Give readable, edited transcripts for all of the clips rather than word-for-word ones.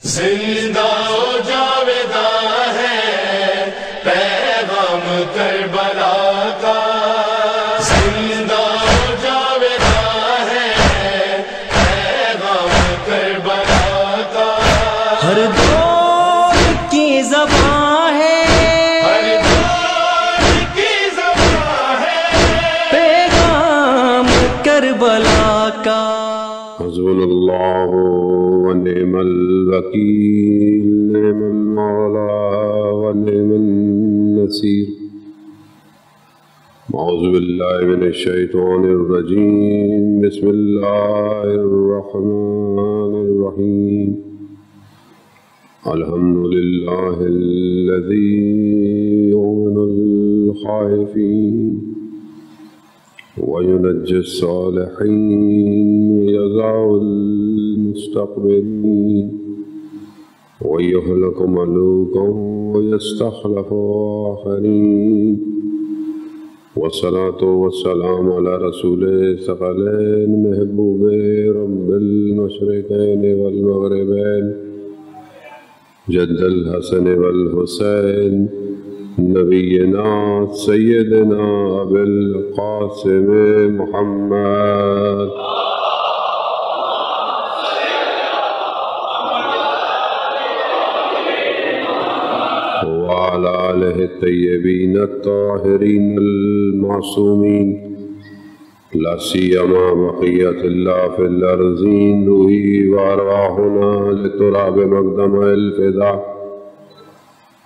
زندہ و جاویدہ ہے پیغام کربلا کا، زندہ و جاویدہ ہے پیغام کربلا کا، ہر دور کی زبان ہے، ہر دور کی زبان ہے پیغام کربلا کا۔ حسبنا اللہ ونعم الوکیل، نعم المولا ونعم النصیر۔ اعوذ باللہ من الشیطان الرجیم، بسم اللہ الرحمن الرحیم۔ الحمد للہ الذی یؤمن الخائفین وينجي الصالحين ويجزع المستكبرين ويهلك ملوكا ويستخلف آخرين، والصلاة والسلام على رسول الثقلين محبوب رب المشرقين والمغربين جد الحسن والحسين نبینا سیدنا ابی القاسم محمد وعلى آلہ الطیبین الطاہرین المعصومین، لا سیما بقیۃ اللہ فی الارضین، روحی وارواحنا لتراب مقدم الفداء،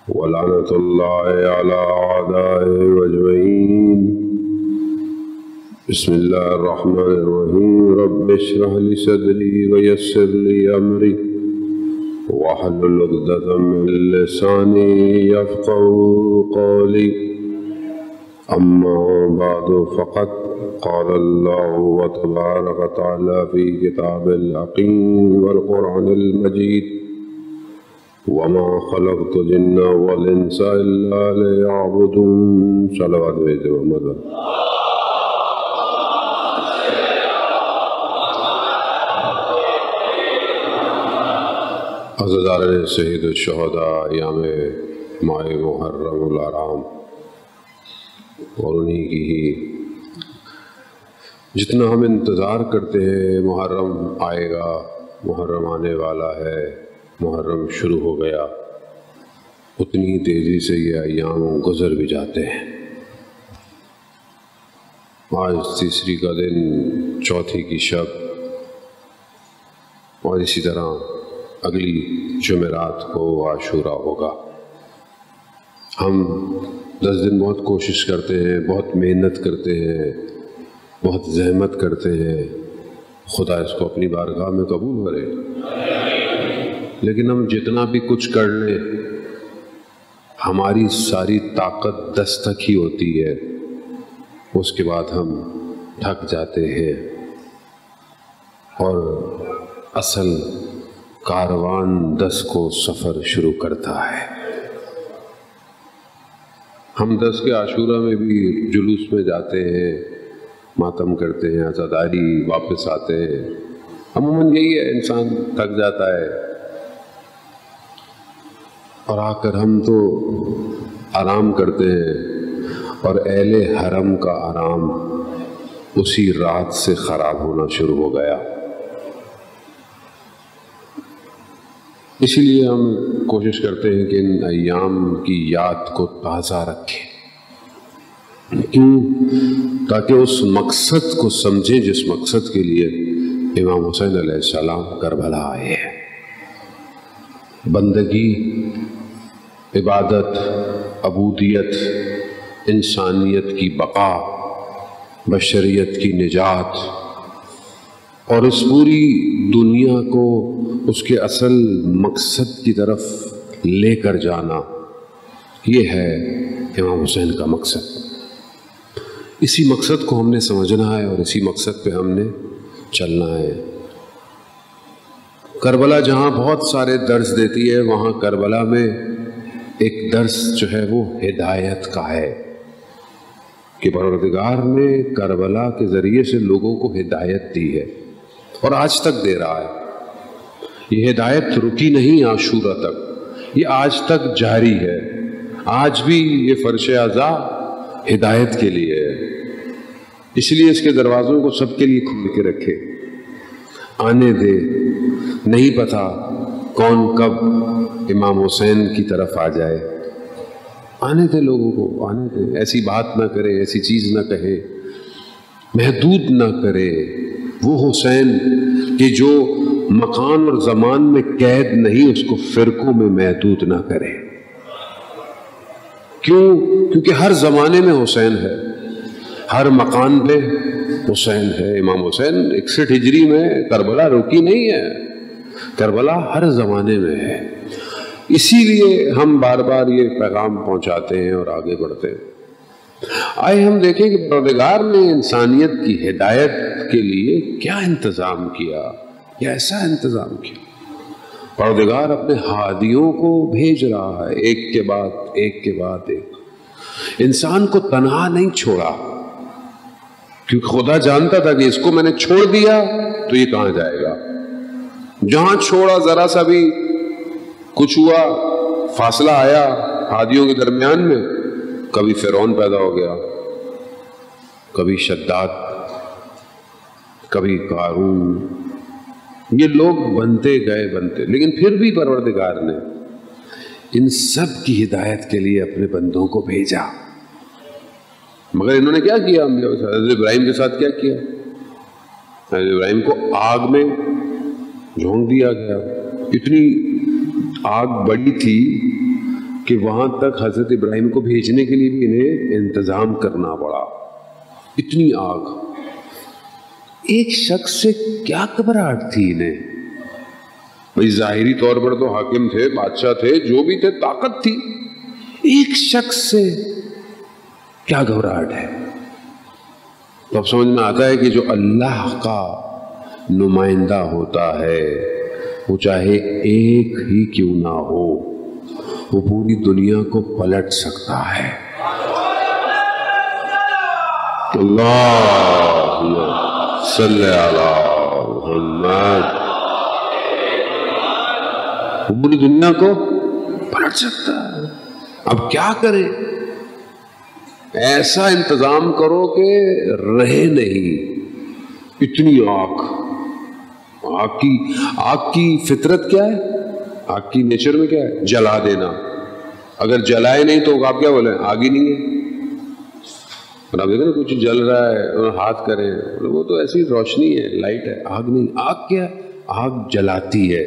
ولعنت اللہ علی اعدائهم اجمعین۔ بسم اللہ الرحمن الرحیم، رب اشرح لی صدری ویسر لی امری واحلل عقدۃ من لسانی یفقهوا قولی، اما بعد فقد قال اللہ تبارک وتعالی فی کتاب الحکیم والقرآن المجید، وما خلقت الجن والانس الا ليعبدون۔ صلوات بھیجتے محمد۔ عزادارِ سید الشہداء ایام ماہ محرم الحرام، اور انہی کی ہی جتنا ہم انتظار کرتے ہیں محرم آئے گا، محرم آنے والا ہے، محرم شروع ہو گیا، اتنی تیزی سے یہ ایام گزر بھی جاتے ہیں۔ آج تیسری کا دن، چوتھی کی شب، اور اسی طرح اگلی جمعرات کو عاشورہ ہوگا۔ ہم 10 دن بہت کوشش کرتے ہیں، بہت محنت کرتے ہیں، بہت زحمت کرتے ہیں، خدا اس کو اپنی بارگاہ میں قبول کرے، لیکن ہم جتنا بھی کچھ کر لیں ہماری ساری طاقت 10 تک ہی ہوتی ہے، اس کے بعد ہم تھک جاتے ہیں، اور اصل کاروان 10 کو سفر شروع کرتا ہے۔ ہم 10 کے عاشورہ میں بھی جلوس میں جاتے ہیں، ماتم کرتے ہیں، عزاداری، واپس آتے ہیں، عموماً یہی ہے، انسان تھک جاتا ہے، اور آ کر ہم تو آرام کرتے ہیں، اور اہل حرم کا آرام اسی رات سے خراب ہونا شروع ہو گیا۔ اسی لیے ہم کوشش کرتے ہیں کہ ان ایام کی یاد کو تازہ رکھیں، کیوں؟ تاکہ اس مقصد کو سمجھیں جس مقصد کے لیے امام حسین علیہ السلام کربلا آئے ہیں۔ بندگی، عبادت، عبودیت، انسانیت کی بقا، بشریت کی نجات، اور اس پوری دنیا کو اس کے اصل مقصد کی طرف لے کر جانا، یہ ہے امام حسین کا مقصد۔ اسی مقصد کو ہم نے سمجھنا ہے، اور اسی مقصد پہ ہم نے چلنا ہے۔ کربلا جہاں بہت سارے درس دیتی ہے، وہاں کربلا میں ایک درس جو ہے وہ ہدایت کا ہے، کہ پروردگار نے کربلا کے ذریعے سے لوگوں کو ہدایت دی ہے، اور آج تک دے رہا ہے۔ یہ ہدایت رکی نہیں عاشورہ تک، یہ آج تک جاری ہے. آج بھی یہ فرش اعضا ہدایت کے لیے ہے، اس لیے اس کے دروازوں کو سب کے لیے کھول کے رکھے. آنے دے، نہیں پتا کون کب امام حسین کی طرف آ جائے. آنے دے لوگوں کو، آنے دے. ایسی بات نہ کرے، ایسی چیز نہ کہے، محدود نہ کرے. وہ حسین کہ جو مکان اور زمان میں قید نہیں، اس کو فرقوں میں محدود نہ کرے. کیوں؟ کیونکہ ہر زمانے میں حسین ہے، ہر مکان پہ حسین ہے. امام حسین 61 ہجری میں کربلا رکی نہیں ہے، کربلا ہر زمانے میں ہے. اسی لیے ہم بار بار یہ پیغام پہنچاتے ہیں اور آگے بڑھتے ہیں. آئے ہم دیکھیں کہ پروردگار نے انسانیت کی ہدایت کے لیے کیا انتظام کیا، یا ایسا انتظام کیا. پروردگار اپنے ہادیوں کو بھیج رہا ہے، ایک کے بعد ایک کے بعد ایک. انسان کو تنہا نہیں چھوڑا، کیونکہ خدا جانتا تھا کہ اس کو میں نے چھوڑ دیا تو یہ کہاں جائے گا. جہاں چھوڑا ذرا سا بھی کچھ ہوا، فاصلہ آیا ہادیوں کے درمیان میں، کبھی فرعون پیدا ہو گیا، کبھی شداد، کبھی قارون. یہ لوگ بنتے گئے بنتے، لیکن پھر بھی پروردگار نے ان سب کی ہدایت کے لیے اپنے بندوں کو بھیجا. مگر انہوں نے کیا کیا؟ حضرت ابراہیم کے ساتھ کیا کیا؟ حضرت ابراہیم کو آگ میں جھونک دیا گیا. اتنی آگ بڑی تھی کہ وہاں تک حضرت ابراہیم کو بھیجنے کے لیے بھی انہیں انتظام کرنا پڑا. اتنی آگ. ایک شخص سے کیا گھبراہٹ تھی انہیں؟ بھئی ظاہری طور پر تو حاکم تھے، بادشاہ تھے، جو بھی تھے، طاقت تھی. ایک شخص سے کیا گھبراہٹ ہے؟ تو اب سمجھ میں آتا ہے کہ جو اللہ کا نمائندہ ہوتا ہے، وہ چاہے ایک ہی کیوں نہ ہو، وہ پوری دنیا کو پلٹ سکتا ہے. اللہم صلی علی محمد. وہ پوری دنیا کو پلٹ سکتا ہے. اب کیا کریں؟ ایسا انتظام کرو کہ رہے نہیں. اتنی آگ کی فطرت کیا ہے؟ آگ کی نیچر میں کیا ہے؟ جلا دینا. اگر جلائے نہیں تو آپ کیا بولیں؟ آگ ہی نہیں ہے. اور آپ دیکھیں نا کچھ جل رہا ہے اور ہاتھ کریں، وہ تو ایسی روشنی ہے، لائٹ ہے، آگ نہیں. آگ کیا ہے؟ آگ جلاتی ہے،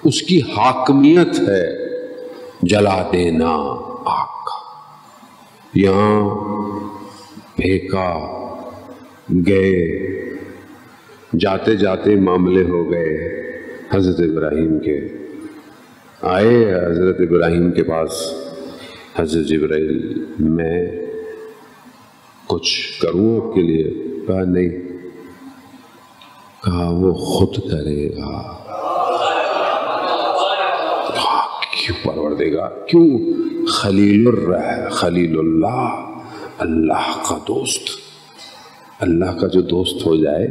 اس کی حاکمیت ہے جلا دینا آگ کا. یہاں پھینکا گئے، جاتے جاتے معاملے ہو گئے. حضرت ابراہیم کے آئے، حضرت ابراہیم کے پاس حضرت جبرائیل، میں کچھ کروں آپ کے لیے؟ کہا نہیں. کہا وہ خود کرے گا. کہا کیوں پروردگار؟ کیوں؟ خلیل اللہ، اللہ کا دوست. اللہ کا جو دوست ہو جائے،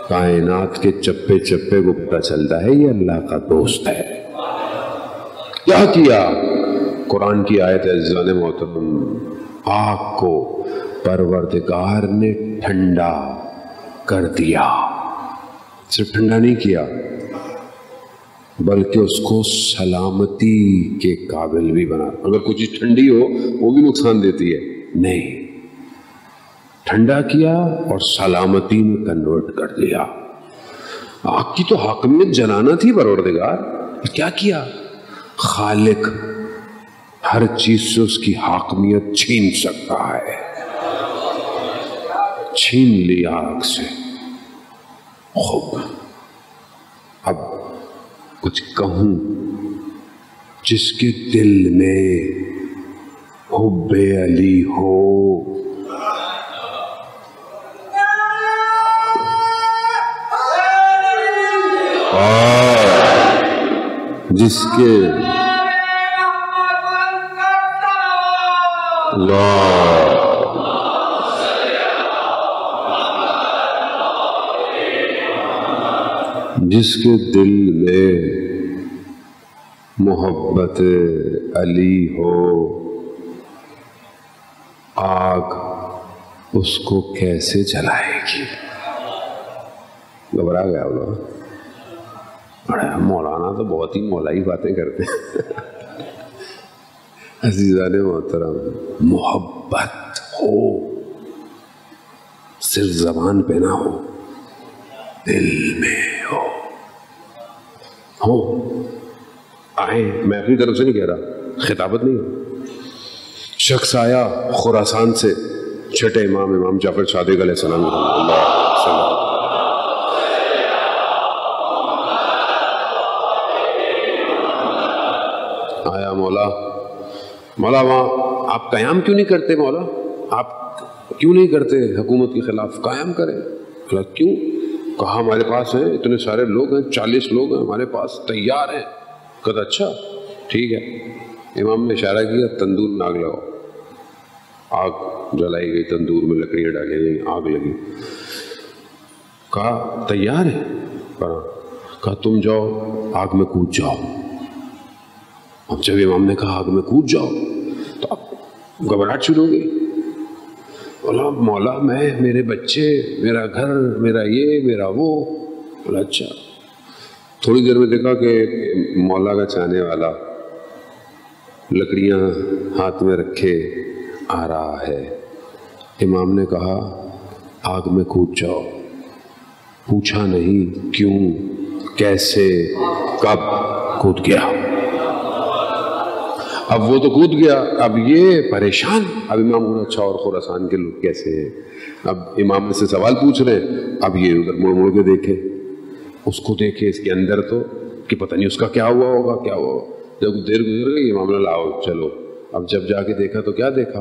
کائنات کے چپے چپے کو پتہ چلتا ہے یہ اللہ کا دوست ہے. کیا کیا؟ قرآن کی آیت ہے عزیزان محترم، آگ کو پروردگار نے ٹھنڈا کر دیا. صرف ٹھنڈا نہیں کیا، بلکہ اس کو سلامتی کے قابل بھی بنا. اگر کوئی چیز ٹھنڈی ہو وہ بھی نقصان دیتی ہے، نہیں، ٹھنڈا کیا اور سلامتی میں کنورٹ کر دیا. آگ کی تو حاکمیت جلانا تھی پروردگار، کیا کیا؟ خالق ہر چیز سے اس کی حاکمیت چھین سکتا ہے، چھین لیا آگ سے. خوب، اب کچھ کہوں جس کے دل میں حب علی ہو، جس کے جس کے دل میں محبت علی ہو آگ اس کو کیسے جلائے گی؟ گھبرا گیا وہ مولانا تو بہت ہی مولائی باتیں کرتے ہیں۔ عزیزان محترم، محبت ہو، صرف زبان پہ نہ ہو، دل میں ہو۔ آئیں، میں اپنی طرف سے نہیں کہہ رہا، خطابت نہیں ہو۔ شخص آیا خراسان سے، چھٹے امام جعفر صادق علیہ السلام آیا، مولا وہاں آپ قیام کیوں نہیں کرتے؟ مولا آپ کیوں نہیں کرتے حکومت کے خلاف؟ قیام کریں۔ کیوں؟ کہا ہمارے پاس ہیں اتنے سارے لوگ ہیں، 40 لوگ ہیں ہمارے پاس، تیار ہیں۔ کہا اچھا ٹھیک ہے۔ امام نے اشارہ کیا، تندور میں آگ لگاؤ۔ آگ جلائی گئی، تندور میں لکڑیاں ڈالی گئی، آگ لگی۔ کہا تیار ہے؟ کہا تم جاؤ آگ میں کود جاؤ۔ اب جب امام نے کہا آگ میں کود جاؤ تو اب گھبراہٹ شروع ہو گئی۔ بولا مولا میں، میرے بچے، میرا گھر، میرا یہ، میرا وہ۔ بولا اچھا۔ تھوڑی دیر میں دیکھا کہ مولا کا چاہنے والا لکڑیاں ہاتھ میں رکھے آ رہا ہے۔ امام نے کہا آگ میں کود جاؤ۔ پوچھا نہیں کیوں، کیسے، کب، کود گیا۔ اب وہ تو کود گیا، اب یہ پریشان۔ اب امام کو اچھا اور خراسان کے لوگ کیسے ہیں؟ اب امام سے سوال پوچھ رہے ہیں، اب یہ ادھر مڑ مڑ کے دیکھے، اس کو دیکھے، اس کے اندر تو کہ پتہ نہیں اس کا کیا ہوا ہوگا، کیا ہوا ہوگا۔ جب دیر گزر گئی، امام نے لاؤ چلو۔ اب جب جا کے دیکھا تو کیا دیکھا؟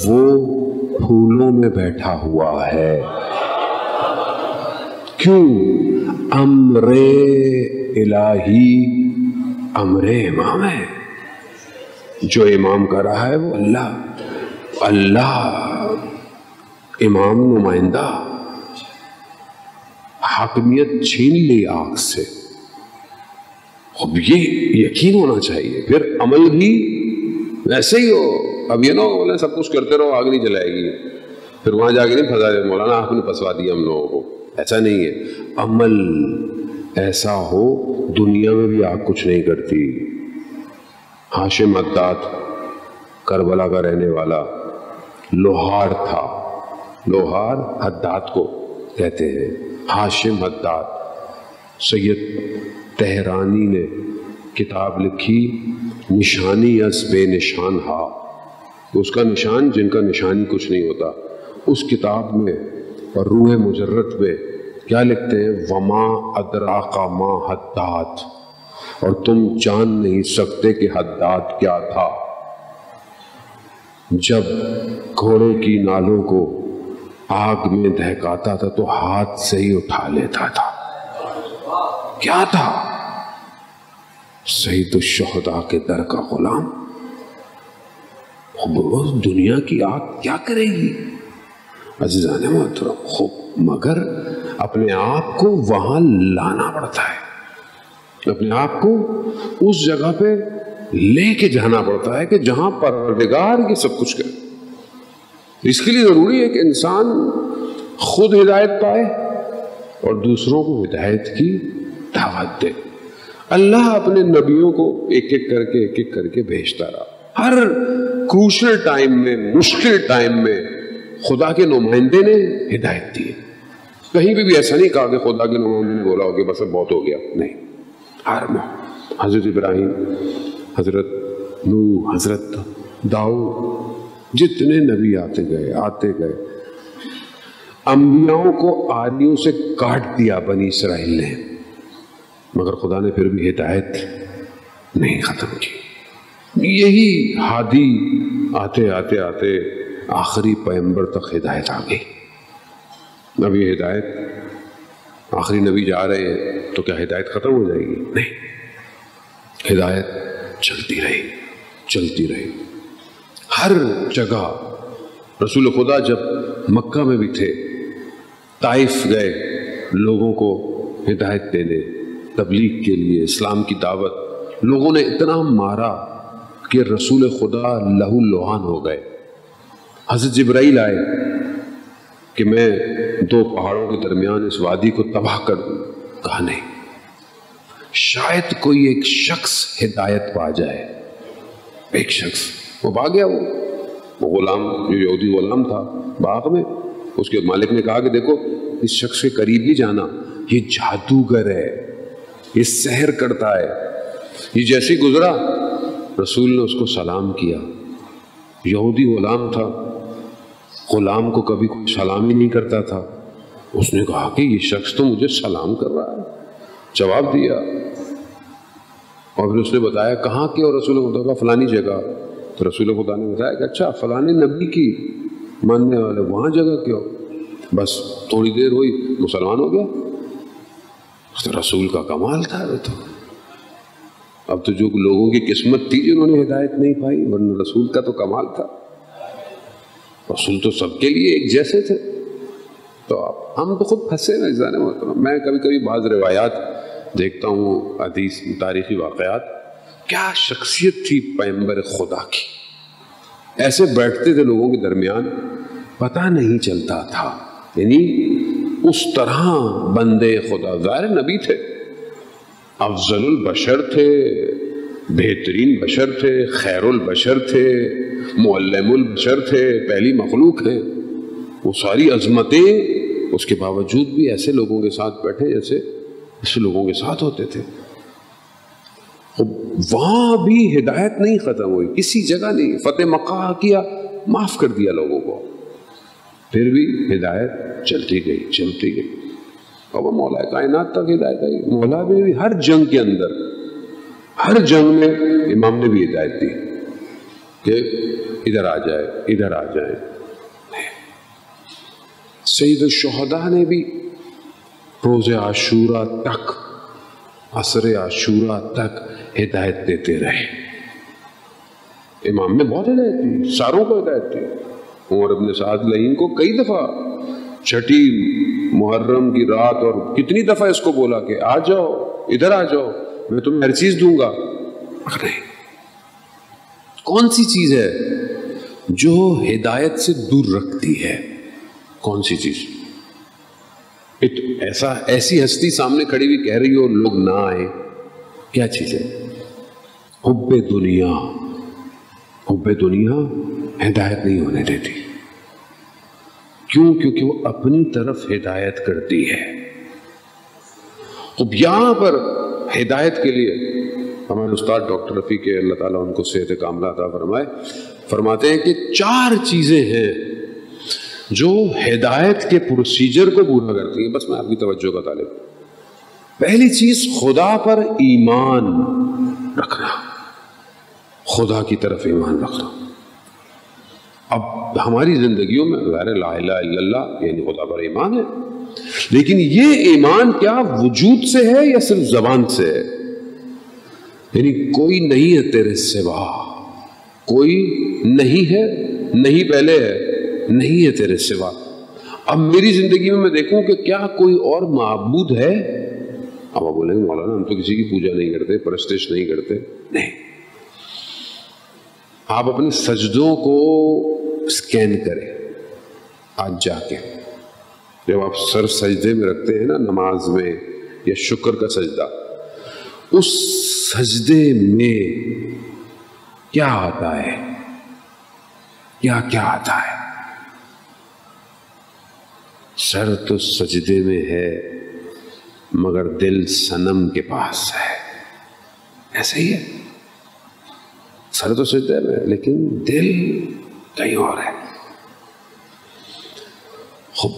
وہ پھولوں میں بیٹھا ہوا ہے۔ کیوں؟ امر الہی، امر امام ہے۔ جو امام کر رہا ہے وہ اللہ، امام نمائندہ، حاکمیت چھین لی آگ سے۔ اب یہ یقین ہونا چاہیے، پھر عمل بھی ویسے ہی ہو۔ اب یہ نہ ہو سب کچھ کرتے رہو آگ نہیں جلائے گی، پھر وہاں جا کے نہیں پھنسا جائے مولانا آپ نے پھنسوا دیا ہم لوگوں کو۔ ایسا نہیں ہے، عمل ایسا ہو دنیا میں بھی آگ کچھ نہیں کرتی۔ ہاشم حداد کربلا کا رہنے والا لوہار تھا، لوہار حداد کو کہتے ہیں، ہاشم حداد۔ سید تہرانی نے کتاب لکھی نشانی از بے نشان ہا، اس کا نشان جن کا نشانی کچھ نہیں ہوتا۔ اس کتاب میں اور روح مجرد میں کیا لکھتے ہیں؟ وما ادراک ما حداد، اور تم جان نہیں سکتے کہ حداد کیا تھا۔ جب گھوڑے کی نالوں کو آگ میں دہکاتا تھا تو ہاتھ سے ہی اٹھا لیتا تھا۔ کیا تھا؟ سید الشہداء کے در کا غلام۔ دنیا کی آگ کیا کرے گی عزیزان محترم؟ خوب، مگر اپنے آپ کو وہاں لانا پڑتا ہے، اپنے آپ کو اس جگہ پہ لے کے جانا پڑتا ہے کہ جہاں پروردگار یہ سب کچھ کرے۔ اس کے لیے ضروری ہے کہ انسان خود ہدایت پائے اور دوسروں کو ہدایت کی دعوت دے۔ اللہ اپنے نبیوں کو ایک ایک کر کے بھیجتا رہا۔ ہر کروشل ٹائم میں، مشکل ٹائم میں خدا کے نمائندے نے ہدایت دی۔ کہیں بھی ایسا نہیں کہا کہ خدا کے نمائندے نے بولا ہو کہ بس اب بہت ہو گیا، نہیں۔ حضرت ابراہیم، حضرت نوح، حضرت داؤد، جتنے نبی آتے گئے، انبیاءوں کو آریوں سے کاٹ دیا بنی اسرائیل نے، مگر خدا نے پھر بھی ہدایت نہیں ختم کی۔ یہی ہادی آتے آخری پیغمبر تک ہدایت آ گئی۔ اب یہ ہدایت، آخری نبی جا رہے ہیں تو کیا ہدایت ختم ہو جائے گی؟ نہیں، ہدایت چلتی رہی ہر جگہ۔ رسول خدا جب مکہ میں بھی تھے، طائف گئے، لوگوں کو ہدایت دینے، تبلیغ کے لیے، اسلام کی دعوت، لوگوں نے اتنا مارا کہ رسول خدا لہو لوہان ہو گئے۔ حضرت جبرائیل آئے کہ میں 2 پہاڑوں کے درمیان اس وادی کو تباہ کر دوں، کہا نہیں، شاید کوئی ایک شخص ہدایت پا جائے، ایک شخص۔ وہ بھاگ گیا، وہ غلام، جو یہودی غلام تھا باغ میں، اس کے مالک نے کہا کہ دیکھو اس شخص کے قریب نہیں جانا، یہ جادوگر ہے، یہ سحر کرتا ہے۔ یہ جیسے گزرا رسول نے اس کو سلام کیا، یہودی غلام تھا، غلام کو کبھی کوئی سلام ہی نہیں کرتا تھا۔ اس نے کہا کہ یہ شخص تو مجھے سلام کر رہا ہے، جواب دیا، اور پھر اس نے بتایا کہاں کے، اور رسول خدا کا فلانی جگہ۔ تو رسول خدا نے بتایا کہ اچھا فلانے نبی کی ماننے والے وہاں جگہ کیوں؟ بس تھوڑی دیر ہوئی مسلمان ہو گیا۔ تو رسول کا کمال تھا وہ تو۔ اب تو جو لوگوں کی قسمت تھی جنہوں نے ہدایت نہیں پائی، ورنہ رسول کا تو کمال تھا۔ رسول تو سب کے لیے ایک جیسے تھے۔ تو ہم تو خود پھنسے نا جانے محترم۔ میں کبھی کبھی بعض روایات دیکھتا ہوں، حدیث، تاریخی واقعات، کیا شخصیت تھی پیغمبر خدا کی، ایسے بیٹھتے تھے لوگوں کے درمیان، پتہ نہیں چلتا تھا، یعنی اس طرح بندے خدا، ظاہر نبی تھے، افضل البشر تھے، بہترین بشر تھے، خیر البشر تھے، معلم البشر تھے، پہلی مخلوق ہیں، وہ ساری عظمتیں، اس کے باوجود بھی ایسے لوگوں کے ساتھ بیٹھے جیسے لوگوں کے ساتھ ہوتے تھے۔ وہاں بھی ہدایت نہیں ختم ہوئی، کسی جگہ نہیں، فتح مکہ کیا، معاف کر دیا لوگوں کو، پھر بھی ہدایت چلتی گئی چلتی گئی، اور وہ مولا کائنات تک ہدایت آئی۔ مولا میں بھی ہر جنگ کے اندر، ہر جنگ میں امام نے بھی ہدایت دی کہ ادھر آ جائے، ادھر آ جائے۔ سید الشہداء نے بھی روز عاشوراء تک، عصر عاشوراء تک ہدایت دیتے رہے۔ امام نے بہت ہدایت دی، ساروں کو ہدایت دی۔ عمر ابن سعد لعین کو کئی دفعہ چھٹی محرم کی رات، اور کتنی دفعہ اس کو بولا کہ آ جاؤ، ادھر آ جاؤ، میں تمہیں ہر چیز دوں گا۔ نہیں، کون سی چیز ہے جو ہدایت سے دور رکھتی ہے؟ کون سی چیز؟ ایسی ہستی سامنے کھڑی ہوئی کہہ رہی ہو لوگ نہ آئے، کیا چیز ہے؟ حب دنیا۔ حب دنیا ہدایت نہیں ہونے دیتی۔ کیوں؟ کیونکہ وہ اپنی طرف ہدایت کرتی ہے۔ اب یہاں پر ہدایت کے لیے ہمارے استاد ڈاکٹر رفیق کے، اللہ تعالیٰ ان کو صحت کاملہ عطا فرمائے، فرماتے ہیں کہ 4 چیزیں ہیں جو ہدایت کے پروسیجر کو پورا کرتی ہیں۔ بس میں آپ کی توجہ کا طالب ہوں۔ پہلی چیز خدا پر ایمان رکھنا، خدا کی طرف ایمان رکھنا۔ اب ہماری زندگیوں میں غیر لا الہ الا اللہ یعنی خدا پر ایمان ہے، لیکن یہ ایمان کیا وجود سے ہے یا صرف زبان سے ہے؟ یعنی کوئی نہیں ہے تیرے سوا، کوئی نہیں ہے، نہیں پہلے ہے، نہیں ہے تیرے سوا۔ اب میری زندگی میں دیکھوں کہ کیا کوئی اور معبود ہے؟ اب آپ بولیں گے مولانا ہم تو کسی کی پوجا نہیں کرتے، پرستش نہیں کرتے۔ نہیں، آپ اپنے سجدوں کو اسکین کریں آج جا کے۔ جب آپ سر سجدے میں رکھتے ہیں نا نماز میں، یا شکر کا سجدہ، اس سجدے میں کیا آتا ہے؟ کیا آتا ہے؟ سر تو سجدے میں ہے مگر دل صنم کے پاس ہے، ایسا ہی ہے۔ سر تو سجدے میں لیکن دل کہیں اور ہے۔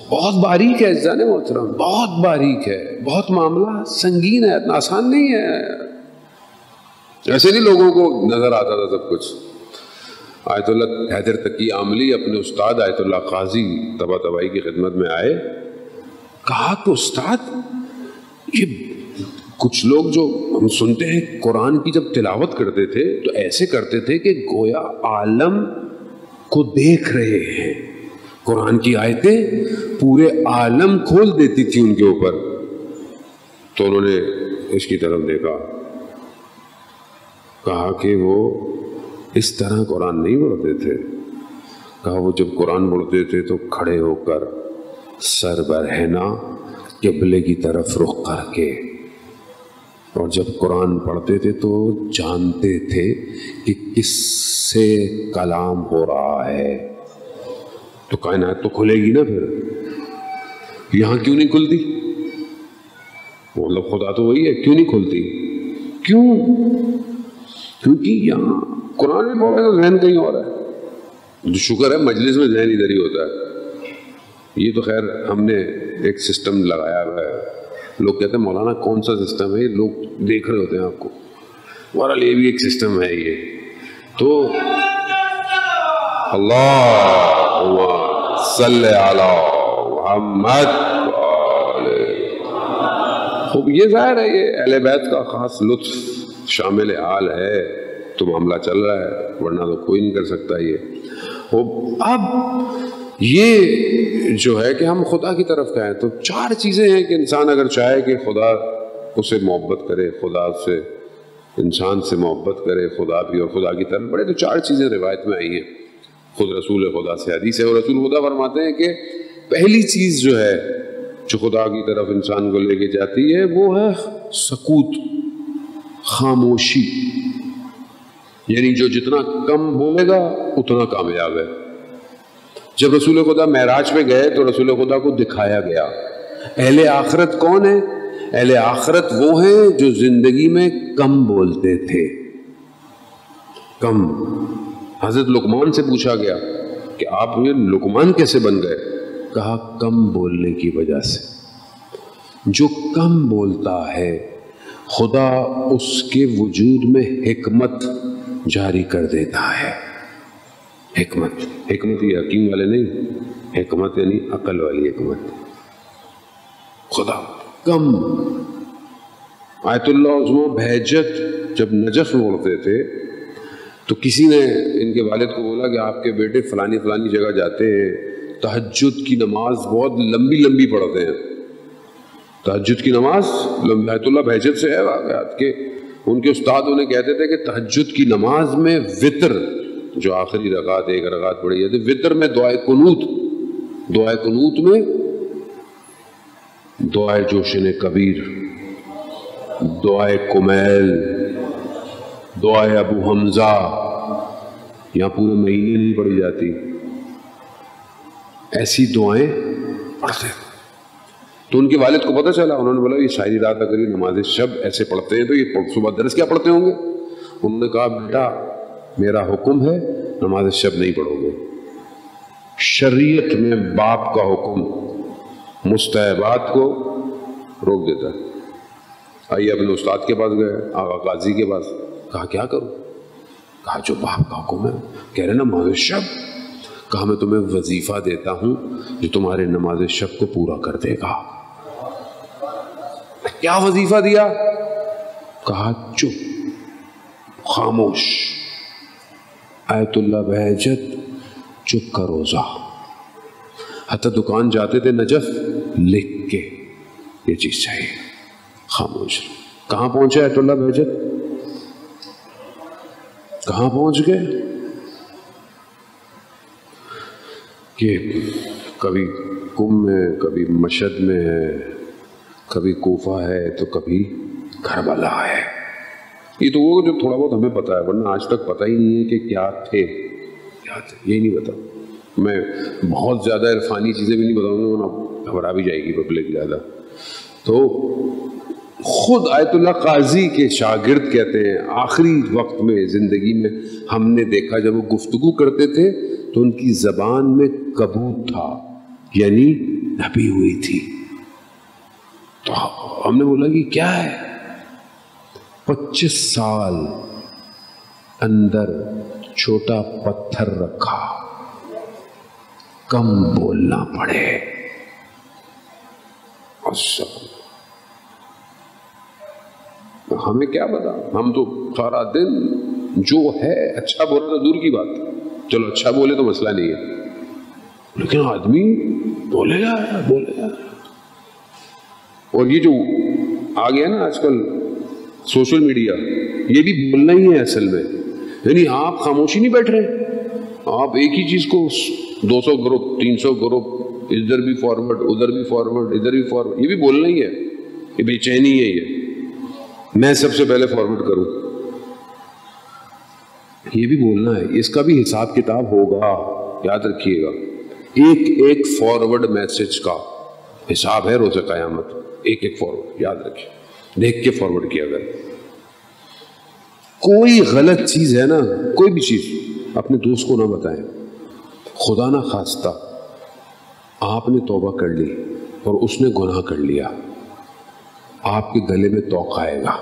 بہت باریک ہے جان محترم، بہت باریک ہے، بہت معاملہ سنگین ہے، اتنا آسان نہیں ہے۔ ایسے نہیں لوگوں کو نظر آتا تھا سب کچھ۔ آیت اللہ حیدر تقی عاملی اپنے استاد آیت اللہ قاضی طباطبائی کی خدمت میں آئے، کہا کہ استاد یہ کچھ لوگ جو ہم سنتے ہیں قرآن کی جب تلاوت کرتے تھے تو ایسے کرتے تھے کہ گویا عالم کو دیکھ رہے ہیں، قرآن کی آیتیں پورے عالم کھول دیتی تھی ان کے اوپر۔ تو انہوں نے اس کی طرف دیکھا، کہا کہ وہ اس طرح قرآن نہیں پڑھتے تھے. کہا وہ جب قرآن پڑھتے تھے تو کھڑے ہو کر سر برہنہ قبلے کی طرف رخ کر کے، اور جب قرآن پڑھتے تھے تو جانتے تھے کہ کس سے کلام ہو رہا ہے. تو کائنات تو کھلے گی نا، پھر یہاں کیوں نہیں کھلتی؟ مطلب خدا تو وہی ہے، کیوں نہیں کھلتی؟ کیوں؟ کیونکہ یہاں قرآن میں پڑھے تو ذہن کہیں اور ہے. جو شکر ہے مجلس میں ذہن ادھر ہی ہوتا ہے. یہ تو خیر ہم نے ایک سسٹم لگایا ہوا ہے. لوگ کہتے ہیں مولانا کون سا سسٹم ہے؟ یہ لوگ دیکھ رہے ہوتے ہیں آپ کو. بہرحال یہ بھی ایک سسٹم ہے. یہ تو اللہم صلی علی محمد. خوب یہ ظاہر ہے یہ اہل بیت کا خاص لطف شامل حال ہے تو معاملہ چل رہا ہے، ورنہ تو کوئی نہیں کر سکتا. یہ اب یہ جو ہے کہ ہم خدا کی طرف کہیں تو چار چیزیں ہیں کہ انسان اگر چاہے کہ خدا اسے محبت کرے، خدا سے انسان سے محبت کرے، خدا بھی اور خدا کی طرف بڑھے، تو چار چیزیں روایت میں آئی ہیں. خود رسول خدا سے حدیث ہے، اور رسول خدا فرماتے ہیں کہ پہلی چیز جو ہے جو خدا کی طرف انسان کو لے کے جاتی ہے وہ ہے سکوت، خاموشی. یعنی جو جتنا کم بولے گا اتنا کامیاب ہے. جب رسول خدا معراج پہ گئے تو رسول خدا کو دکھایا گیا. اہل آخرت کون ہے؟ اہل آخرت وہ ہیں جو زندگی میں کم بولتے تھے. کم. حضرت لقمان سے پوچھا گیا کہ آپ یہ لقمان کیسے بن گئے؟ کہا کم بولنے کی وجہ سے. جو کم بولتا ہے خدا اس کے وجود میں حکمت جاری کر دیتا ہے. حکمت یہ حکیم والے نہیں، حکمت یعنی عقل والی حکمت. خدا کم. آیت اللہ عظمہ بہجت جب نجف میں اڑتے تھے تو کسی نے ان کے والد کو بولا کہ آپ کے بیٹے فلانی فلانی جگہ جاتے ہیں، تہجد کی نماز بہت لمبی لمبی پڑھتے ہیں. تہجد کی نماز لمبی. آیت اللہ بہجت سے ہے واقعات کہ ان کے استاد انہیں کہتے تھے کہ تہجد کی نماز میں وطر جو آخری رکعت ایک رکعت پڑھی جاتی ہے، وطر میں دعائے قنوت میں دعائے جوشن کبیر، دعائے کمیل، دعائے ابو حمزہ، یہاں پورے مہینے نہیں پڑھی جاتی، ایسی دعائیں پڑھتے. تو ان کے والد کو پتہ چلا، انہوں نے بولا یہ ساری رات اگر یہ نماز شب ایسے پڑھتے ہیں تو یہ صبح درس کیا پڑھتے ہوں گے؟ انہوں نے کہا بیٹا میرا حکم ہے نماز شب نہیں پڑھو گے. شریعت میں باپ کا حکم مستحبات کو روک دیتا ہے. آئیے اپنے استاد کے پاس گئے، آقا قاضی کے پاس. کہا کیا کروں؟ کہا جو باپ کا حکم ہے. کہہ رہے نماز شب. کہا میں تمہیں وظیفہ دیتا ہوں جو تمہارے نماز شب کو پورا کر دے گا. کیا وظیفہ دیا؟ کہا چپ، خاموش، آیت اللہ بہجت، چپ کا روزہ. حتی دکان جاتے تھے نجف لکھ کے یہ چیز چاہیے، خاموش. کہاں پہنچے آیت اللہ بہجت؟ کہاں پہنچ گئے کہ کبھی کم میں، کبھی مشہد میں ہے، کبھی کوفہ ہے تو کبھی کربلا ہے. یہ تو وہ جو تھوڑا بہت ہمیں پتا ہے، ورنہ آج تک پتہ ہی نہیں ہے کہ کیا تھے، یہی نہیں پتا. میں بہت زیادہ عرفانی چیزیں بھی نہیں بتاؤں گا ورنہ گھبرا بھی جائے گی پبلک زیادہ. تو خود آیت اللہ قاضی کے شاگرد کہتے ہیں آخری وقت میں زندگی میں ہم نے دیکھا جب وہ گفتگو کرتے تھے تو ان کی زبان میں کبوت تھا، یعنی نبی ہوئی تھی. تو ہم نے بولا کہ کیا ہے؟ 25 سال اندر چھوٹا پتھر رکھا، کم بولنا پڑے. ہمیں کیا پتا، ہم تو سارا دن جو ہے اچھا بولنا تو دور کی بات، چلو اچھا بولے تو مسئلہ نہیں ہے، لیکن آدمی بولے گا. اور یہ جو آ گیا نا آج کل سوشل میڈیا، یہ بھی بولنا ہی ہے اصل میں. یعنی آپ خاموشی نہیں بیٹھ رہے، آپ ایک ہی چیز کو 200 گروپ 300 گروپ، ادھر بھی فارورڈ ادھر بھی فارورڈ ادھر بھی فارورڈ، یہ بھی بولنا ہی ہے. یہ بے چینی ہے، یہ میں سب سے پہلے فارورڈ کروں، یہ بھی بولنا ہے. اس کا بھی حساب کتاب ہوگا، یاد رکھیے گا. ایک فارورڈ میسج کا حساب ہے روز قیامت. ایک فارورڈ یاد رکھیے، دیکھ کے فارورڈ کیا. اگر کوئی غلط چیز ہے نا، کوئی بھی چیز اپنے دوست کو نہ بتائیں. خدا نہ خواستہ آپ نے توبہ کر لی اور اس نے گناہ کر لیا، آپ کے گلے میں توق آئے گا.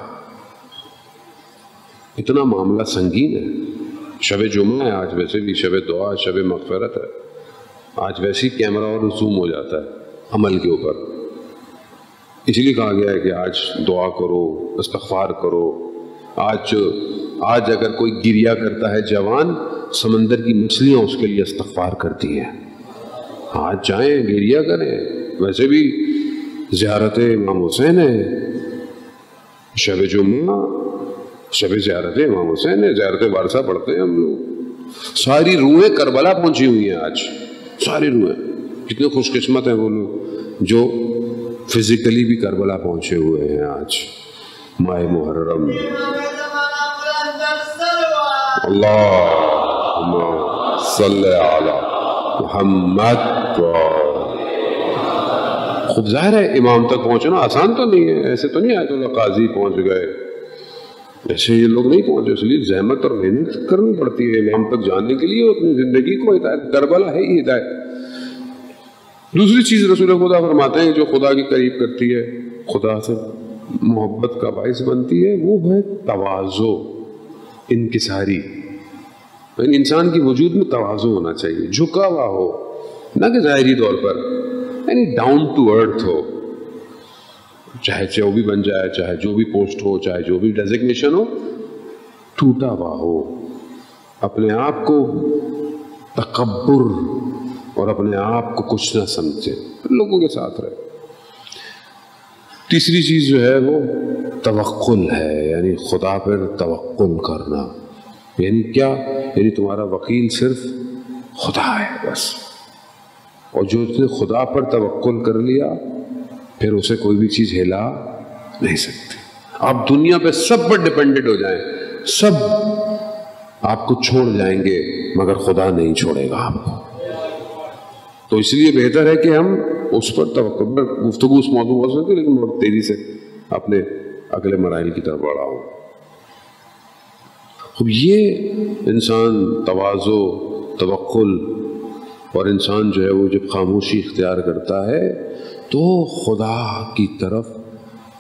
اتنا معاملہ سنگین ہے. شب جمعہ ہے آج، ویسے بھی شب دعا، شب مغفرت ہے. آج ویسے ہی کیمرہ اور زوم ہو جاتا ہے عمل کے اوپر. اس لیے کہا گیا ہے کہ آج دعا کرو، استغفار کرو. آج اگر کوئی گریا کرتا ہے جوان، سمندر کی مچھلیاں اس کے لیے استغفار کرتی ہیں. آج جائیں گریا کریں. ویسے بھی زیارت امام حسین ہے، شب جمعہ شب زیارت امام حسین ہے. زیارت وارثہ پڑھتے ہیں ہم لوگ. ساری روحیں کربلا پہنچی ہوئی ہیں آج، ساری روحیں. کتنے خوش قسمت ہیں وہ لوگ جو فزیکلی بھی کربلا پہنچے ہوئے ہیں آج. ماہ محرم. اللہم صلی علی محمد. خوب ظاہر ہے امام تک پہنچنا آسان تو نہیں ہے. ایسے تو نہیں آیت اللہ قاضی پہنچ گئے، ایسے یہ لوگ نہیں پہنچے. اس لیے زحمت اور محنت کرنی پڑتی ہے امام تک جانے کے لیے. اپنی زندگی کو ہدایت، کربلا ہے ہی ہدایت. دوسری چیز رسول خدا فرماتے ہیں جو خدا کے قریب کرتی ہے، خدا سے محبت کا باعث بنتی ہے، وہ ہے تواضع، انکساری. یعنی انسان کی وجود میں تواضع ہونا چاہیے، جھکا ہوا ہو، نہ کہ ظاہری طور پر، یعنی ڈاؤن ٹو ارتھ ہو. چاہے جو بھی بن جائے، چاہے جو بھی پوسٹ ہو، چاہے جو بھی ڈیزگنیشن ہو، ٹوٹا ہوا ہو. اپنے آپ کو تکبر اور اپنے آپ کو کچھ نہ سمجھے، لوگوں کے ساتھ رہے. تیسری چیز جو ہے وہ توکل ہے، یعنی خدا پر توکل کرنا. یعنی کیا؟ یعنی تمہارا وکیل صرف خدا ہے بس. اور جو اس نے خدا پر توکل کر لیا، پھر اسے کوئی بھی چیز ہلا نہیں سکتی. آپ دنیا پہ سب پر ڈیپینڈنٹ ہو جائیں، سب آپ کو چھوڑ جائیں گے، مگر خدا نہیں چھوڑے گا آپ کو. تو اس لیے بہتر ہے کہ ہم اس پر توکل. گفتگو اس موضوع ہو سکتی، لیکن بہت تیزی سے اپنے اگلے مراحل کی طرف بڑھا ہوں. اب یہ انسان تواضع، توکل، اور انسان جو ہے وہ جب خاموشی اختیار کرتا ہے تو خدا کی طرف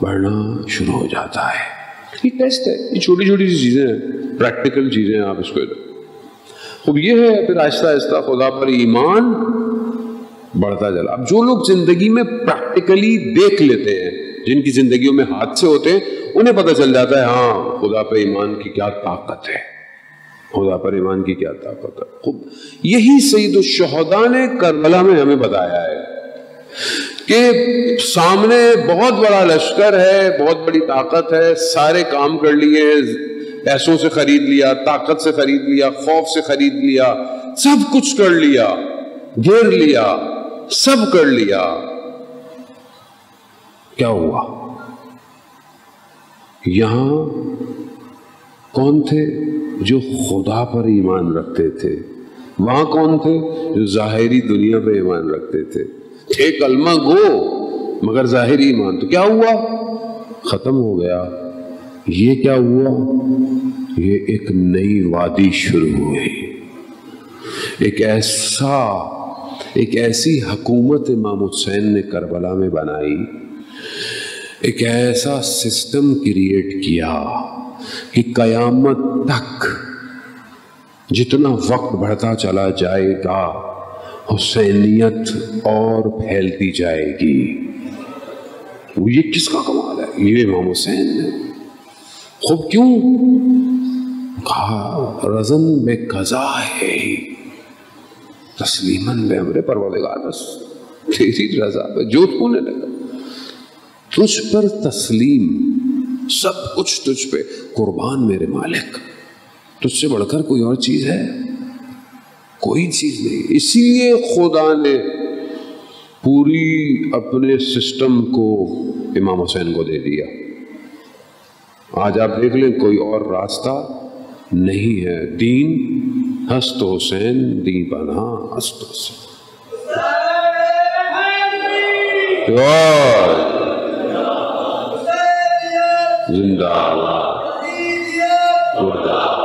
بڑھنا شروع ہو جاتا ہے. یہ ٹیسٹ ہے، یہ چھوٹی چھوٹی سی چیزیں ہیں، پریکٹیکل چیزیں ہیں. آپ اس کو اب یہ ہے، پھر آہستہ آہستہ خدا پر ایمان بڑھتا چلا. اب جو لوگ زندگی میں پریکٹیکلی دیکھ لیتے ہیں، جن کی زندگیوں میں حادثے ہوتے ہیں، انہیں پتہ چل جاتا ہے ہاں خدا پہ ایمان کی کیا طاقت ہے، خدا پر ایمان کی کیا طاقت ہے. خوب یہی سید الشہداء نے کربلا میں ہمیں بتایا ہے کہ سامنے بہت بڑا لشکر ہے، بہت بڑی طاقت ہے، سارے کام کر لیے، پیسوں سے خرید لیا، طاقت سے خرید لیا، خوف سے خرید لیا، سب کچھ کر لیا، گھیر لیا، سب کر لیا. کیا ہوا؟ یہاں کون تھے؟ جو خدا پر ایمان رکھتے تھے. وہاں کون تھے؟ جو ظاہری دنیا پہ ایمان رکھتے تھے. تھے کلمہ گو مگر ظاہری ایمان. تو کیا ہوا؟ ختم ہو گیا. یہ کیا ہوا؟ یہ ایک نئی وادی شروع ہوئی. ایک ایسی حکومت امام حسین نے کربلا میں بنائی، ایک ایسا سسٹم کریٹ کیا کہ قیامت تک جتنا وقت بڑھتا چلا جائے گا حسینیت اور پھیلتی جائے گی. یہ کس کا کمال ہے؟ یہ امام حسین نے. خوب کیوں کہا؟ رزن میں قضا ہے تسلیماً بے امر پروردگار، بس تیری رضا پہ جو ہونے لگا. تجھ پر تسلیم، سب کچھ تجھ پہ قربان میرے مالک، تجھ سے بڑھ کر کوئی اور چیز ہے؟ کوئی چیز نہیں۔ اسی لیے خدا نے پوری اپنے سسٹم کو امام حسین کو دے دیا۔ آج آپ دیکھ لیں کوئی اور راستہ نہیں ہے۔ دین ہست حسین، دین بنا ہست حسین۔ زندہ آباد، مردہ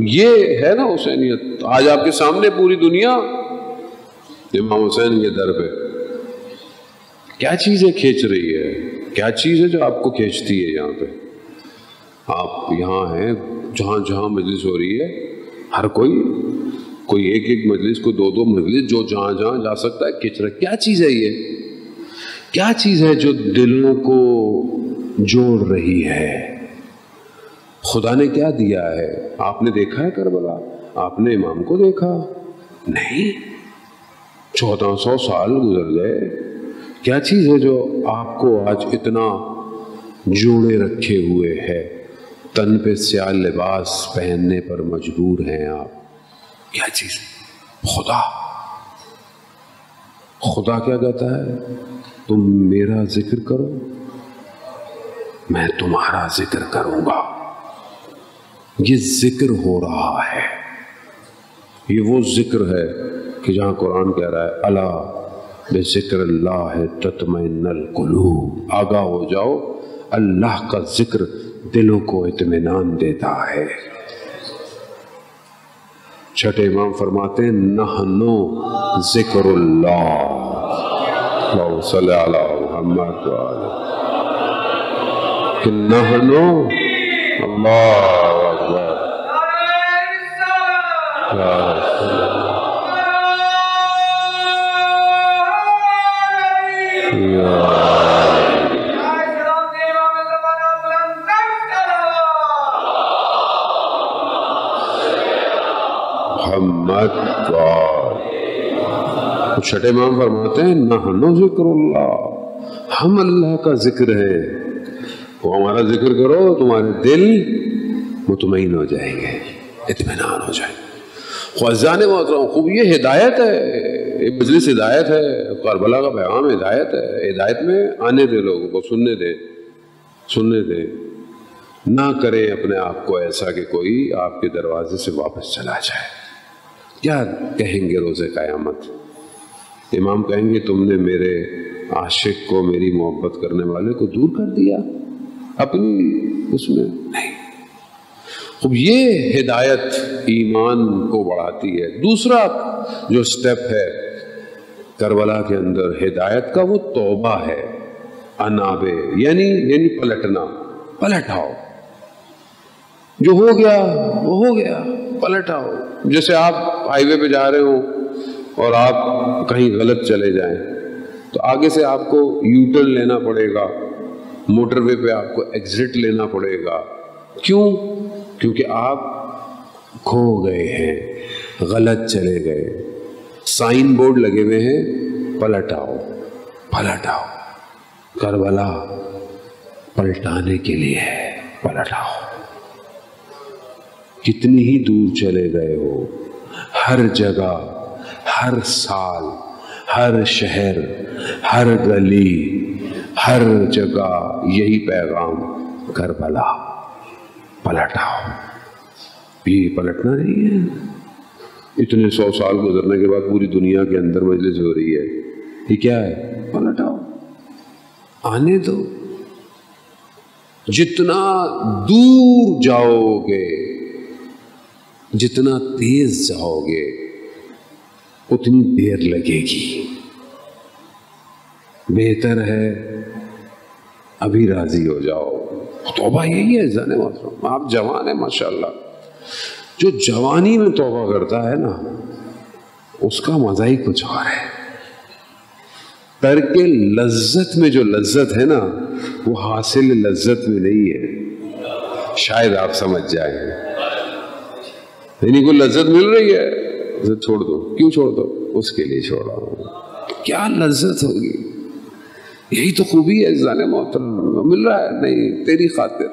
یہ ہے نا حسینیت۔ آج آپ کے سامنے پوری دنیا امام حسین کے در پہ کیا چیزیں کھینچ رہی ہے، کیا چیز ہے جو آپ کو کھینچتی ہے؟ یہاں پہ آپ یہاں ہیں، جہاں جہاں مجلس ہو رہی ہے، ہر کوئی ایک ایک مجلس، کوئی دو دو مجلس، جو جہاں جہاں جا سکتا ہے کھینچ رہا ہے۔ کیا چیز ہے یہ؟ کیا چیز ہے جو دلوں کو جوڑ رہی ہے؟ خدا نے کیا دیا ہے؟ آپ نے دیکھا ہے کربلا؟ آپ نے امام کو دیکھا؟ نہیں۔ 1400 سال گزر گئے۔ کیا چیز ہے جو آپ کو آج اتنا جوڑے رکھے ہوئے ہے؟ تن پہ سیاہ لباس پہننے پر مجبور ہیں آپ۔ کیا چیز؟ خدا۔ خدا کیا کہتا ہے؟ تم میرا ذکر کرو، میں تمہارا ذکر کروں گا۔ یہ ذکر ہو رہا ہے، یہ وہ ذکر ہے کہ جہاں قرآن کہہ رہا ہے الا بذکر اللہ تطمئن القلوب، آگاہ ہو جاؤ، اللہ کا ذکر دلوں کو اطمینان دیتا ہے۔ چھٹے امام فرماتے ہیں نحنو ذکر اللہ، اللہم صلی علی محمد کہ نحنو اللہ محمد چھٹے امام فرماتے ہیں نحنو ذکر اللہ، ہم اللہ کا ذکر ہے، وہ ہمارا ذکر کرو تمہارے دل مطمئن ہو جائیں گے، اطمینان ہو جائیں گے۔ خواجان محترم، خوب یہ ہدایت ہے، مجلس ہدایت ہے، کربلا کا پیغام ہدایت ہے۔ ہدایت میں آنے دے، لوگوں کو سننے دے، نہ کریں اپنے آپ کو ایسا کہ کوئی آپ کے دروازے سے واپس چلا جائے۔ کیا کہیں گے روز قیامت؟ امام کہیں گے تم نے میرے عاشق کو، میری محبت کرنے والے کو دور کر دیا اپنی اس میں؟ نہیں۔ اب یہ ہدایت ایمان کو بڑھاتی ہے۔ دوسرا جو سٹیپ ہے کربلا کے اندر ہدایت کا، وہ توبہ ہے، انابے، یعنی پلٹنا، پلٹ آؤ، جو ہو گیا وہ ہو گیا، پلٹ آؤ۔ جیسے آپ ہائی وے پہ جا رہے ہو اور آپ کہیں غلط چلے جائیں تو آگے سے آپ کو یو ٹرن لینا پڑے گا، موٹر وے پہ آپ کو ایگزٹ لینا پڑے گا۔ کیوں؟ کیونکہ آپ کھو گئے ہیں، غلط چلے گئے۔ سائن بورڈ لگے ہوئے ہیں، پلٹ آؤ، پلٹ آؤ۔ کربلا پلٹانے کے لیے ہے، پلٹ آؤ۔ کتنی ہی دور چلے گئے ہو، ہر جگہ، ہر سال، ہر شہر، ہر گلی، ہر جگہ یہی پیغام، کربلا پلٹ آؤ۔ یہ پلٹنا نہیں ہے۔ اتنے 100 سال گزرنے کے بعد پوری دنیا کے اندر مجلس ہو رہی ہے، یہ کیا ہے؟ پلٹ آؤ، آنے دو۔ جتنا دور جاؤ گے، جتنا تیز جاؤ گے، اتنی دیر لگے گی۔ بہتر ہے ابھی راضی ہو جاؤ، توبہ یہی ہے زن محترم. آپ جوان ہیں ماشاءاللہ. جو جوانی میں توبہ کرتا ہے نا اس کا مزہ ہی کچھ اور ہے. ترک لذت میں جو لذت ہے نا وہ حاصل لذت میں نہیں ہے. شاید آپ سمجھ جائیں. یعنی کوئی لذت مل رہی ہے اسے چھوڑ دو. کیوں چھوڑ دو؟ اس کے لیے چھوڑا ہوں. کیا لذت ہوگی؟ یہی تو خوبی ہے زن محترم. مل رہا ہے نہیں تیری خاطر,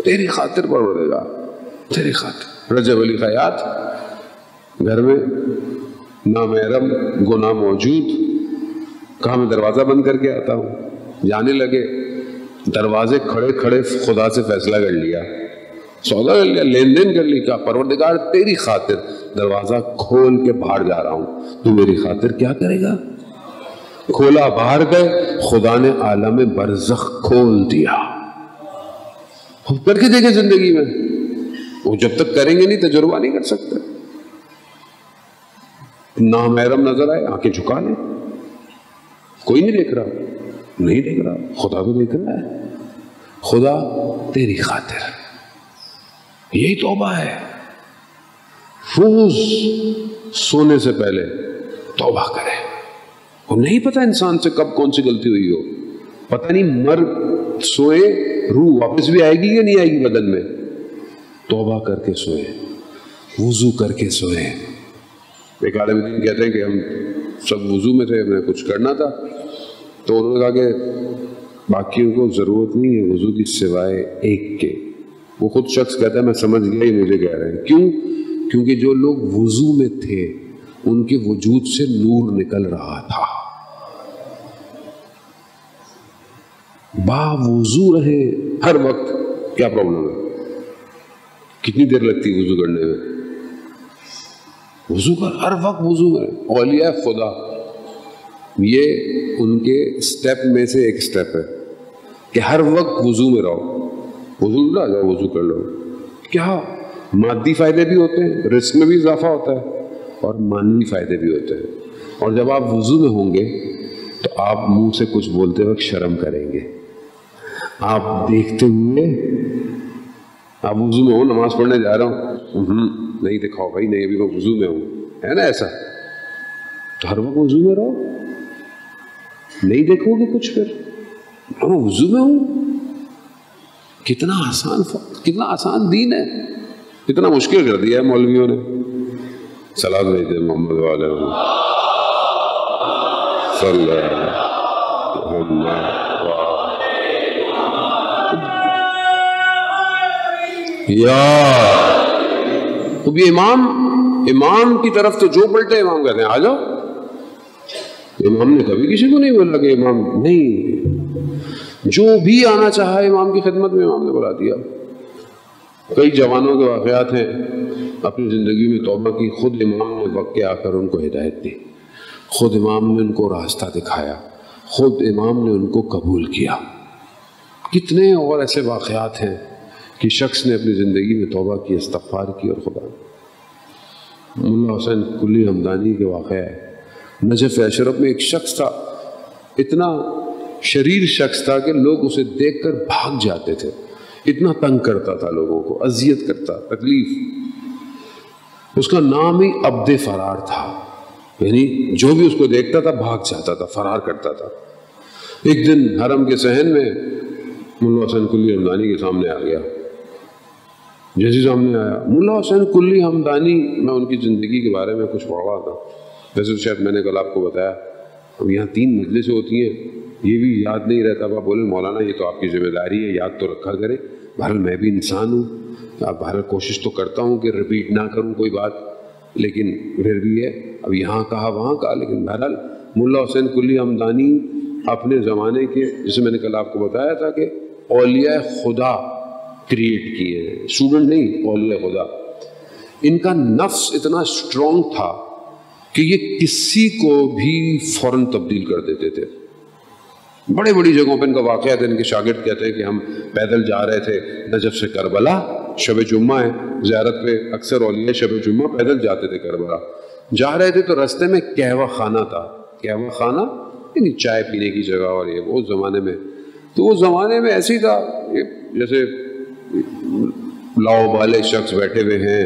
تیری خاطر پڑے گا, تیری خاطر. رجب علی خیاط گھر میں نامحرم گناہ موجود, کہا میں دروازہ بند کر کے آتا ہوں. جانے لگے, دروازے کھڑے کھڑے خدا سے فیصلہ کر لیا, سودا کر لیا, لین دین کر لی. کہا پروردگار تیری خاطر دروازہ کھول کے باہر جا رہا ہوں, تو میری خاطر کیا کرے گا؟ کھولا, باہر گئے, خدا نے عالم برزخ کھول دیا. کر کے دیکھے زندگی میں, وہ جب تک کریں گے نہیں تجربہ نہیں کر سکتے. نامحرم نظر آئے آنکھیں جھکا لیں, کوئی نہیں دیکھ رہا, نہیں دیکھ رہا, خدا کو دیکھ رہا ہے. خدا تیری خاطر, یہی توبہ ہے. روز سونے سے پہلے توبہ کرے. وہ نہیں پتا انسان سے کب کون سی غلطی ہوئی ہو, پتہ نہیں. مر سوئے, روح واپس بھی آئے گی یا نہیں آئے گی بدن میں. توبہ کر کے سوئے, وضو کر کے سوئے. ایک عالم دین کہتے ہیں کہ ہم سب وضو میں تھے, ہمیں کچھ کرنا تھا, تو انہوں نے کہا کہ باقیوں کو ضرورت نہیں ہے وضو کی سوائے ایک کے. وہ خود شخص کہتا ہے میں سمجھ گیا ہی مجھے کہہ رہے ہیں. کیوں؟ کیونکہ جو لوگ وضو میں تھے ان کے وجود سے نور نکل رہا تھا. با وضو رہے ہر وقت, کیا پرابلم ہے؟ کتنی دیر لگتی وضو کرنے میں؟ وضو کر, ہر وقت وضو میں. اولیاء خدا یہ ان کے سٹیپ میں سے ایک سٹیپ ہے کہ ہر وقت وضو میں رہو. وضو نہ جاؤ, وضو کر لو. کیا مادی فائدے بھی ہوتے ہیں, رزق میں بھی اضافہ ہوتا ہے, اور مانوی فائدے بھی ہوتے ہیں. اور جب آپ وضو میں ہوں گے تو آپ منہ سے کچھ بولتے وقت شرم کریں گے. آپ دیکھتے ہوئے, آپ وضو میں ہوں, نماز پڑھنے جا رہا ہوں, نہیں دکھاؤ بھائی, نہیں ابھی میں وضو میں ہوں, ہے نا ایسا. تو ہر وقت وضو میں رہو, نہیں دیکھو گے کچھ. پھر میں وضو میں ہوں. کتنا آسان دین ہے, کتنا مشکل کر دیا ہے مولویوں نے. صلاۃ بھیجتے محمد والے صلی اللہ یا. اب یہ امام کی طرف تو جو پلٹے امام کہتے ہیں آ جاؤ. امام نے کبھی کسی کو نہیں بولا کہ امام نہیں, جو بھی آنا چاہا امام کی خدمت میں امام نے بلا دیا. کئی جوانوں کے واقعات ہیں اپنی زندگی میں توبہ کی, خود امام نے وقت کے آ کر ان کو ہدایت دی, خود امام نے ان کو راستہ دکھایا, خود امام نے ان کو قبول کیا. کتنے اور ایسے واقعات ہیں کہ شخص نے اپنی زندگی میں توبہ کی, استغفار کی, اور خدا. ملا حسین کلی ہمدانی کے واقعہ ہے. نجف اشرف میں ایک شخص تھا, اتنا شریر شخص تھا کہ لوگ اسے دیکھ کر بھاگ جاتے تھے. اتنا تنگ کرتا تھا لوگوں کو, اذیت کرتا, تکلیف. اس کا نام ہی عبد فرار تھا, یعنی جو بھی اس کو دیکھتا تھا بھاگ جاتا تھا, فرار کرتا تھا. ایک دن حرم کے صحن میں ملا حسین کلی ہمدانی کے سامنے آ گیا. جیسے سامنے آیا ملا حسین کلی ہمدانی, میں ان کی زندگی کے بارے میں کچھ پڑھ رہا تھا. ویسے شاید میں نے کل آپ کو بتایا, اب یہاں 3 مجلسیں ہوتی ہیں, یہ بھی یاد نہیں رہتا. آپ بولے مولانا یہ تو آپ کی ذمہ داری ہے, یاد تو رکھا کریں. بہرحال میں بھی انسان ہوں, بہرحال کوشش تو کرتا ہوں کہ ریپیٹ نہ کروں کوئی بات, لیکن پھر بھی ہے اب یہاں کہا وہاں کہا. لیکن بہرحال ملا حسین کلی ہمدانی اپنے زمانے کے, جسے میں نے کل آپ کو بتایا تھا کہ اولیاء خدا کریٹ کیے ہیں, اسٹوڈنٹ نہیں, اولیاء خدا. ان کا نفس اتنا اسٹرانگ تھا کہ یہ کسی کو بھی فوراً تبدیل کر دیتے تھے. بڑی بڑی جگہوں پہ ان کا واقعہ تھا. ان کے شاگرد کہتے ہیں کہ ہم پیدل جا رہے تھے نجف سے کربلا, شب جمعہ ہے, زیارت پہ اکثر اولیاء شب جمعہ پیدل جاتے تھے کربلا. جا رہے تھے تو رستے میں قہوہ خانہ تھا. قہوہ خانہ یعنی چائے پینے کی جگہ, اور یہ وہ زمانے میں تو اس زمانے میں ایسی تھا جیسے لاؤ بالے شخص بیٹھے ہوئے ہیں،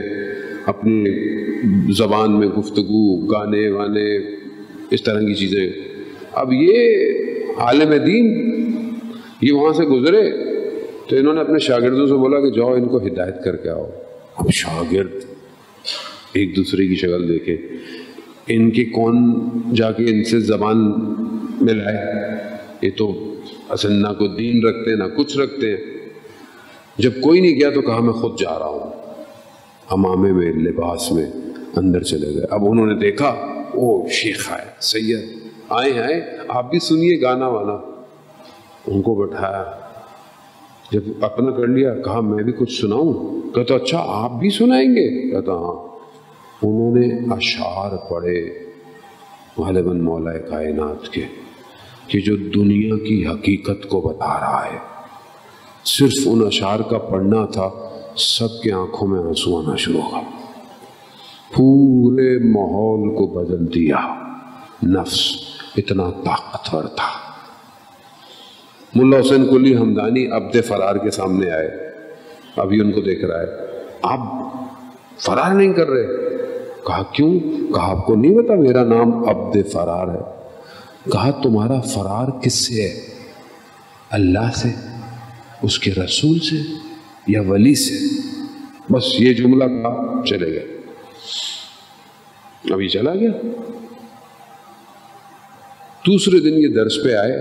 اپنی زبان میں گفتگو، گانے وانے، اس طرح کی چیزیں. اب یہ عالم دین یہ وہاں سے گزرے تو انہوں نے اپنے شاگردوں سے بولا کہ جاؤ ان کو ہدایت کر کے آؤ. اب شاگرد ایک دوسرے کی شکل دیکھے، ان کے کون جا کے ان سے زبان ملائے، یہ تو اصل نہ کوئی دین رکھتے ہیں نہ کچھ رکھتے ہیں. جب کوئی نہیں گیا تو کہا میں خود جا رہا ہوں. عمامے میں، لباس میں اندر چلے گئے. اب انہوں نے دیکھا او شیخ آئے، سید آئے آپ بھی سنیے گانا وانا. ان کو بٹھایا، جب اپنا کر لیا کہا میں بھی کچھ سناؤں. کہتا اچھا آپ بھی سنائیں گے؟ کہتا ہاں. انہوں نے اشعار پڑھے غالباً مولا کائنات کے کہ جو دنیا کی حقیقت کو بتا رہا ہے. صرف ان اشعار کا پڑھنا تھا، سب کے آنکھوں میں آنسو آنا شروع ہوا. پورے ماحول کو بدل دیا. نفس اتنا طاقتور تھا. ملا حسین قلی ہمدانی عبد فرار کے سامنے آئے. ابھی ان کو دیکھ رہا ہے، آپ فرار نہیں کر رہے. کہا کیوں؟ کہا آپ کو نہیں پتا میرا نام عبد فرار ہے. کہا تمہارا فرار کس سے ہے؟ اللہ سے، اس کے رسول سے یا ولی سے؟ بس یہ جملہ کہا چلے گئے. ابھی چلا گیا. دوسرے دن یہ درس پہ آئے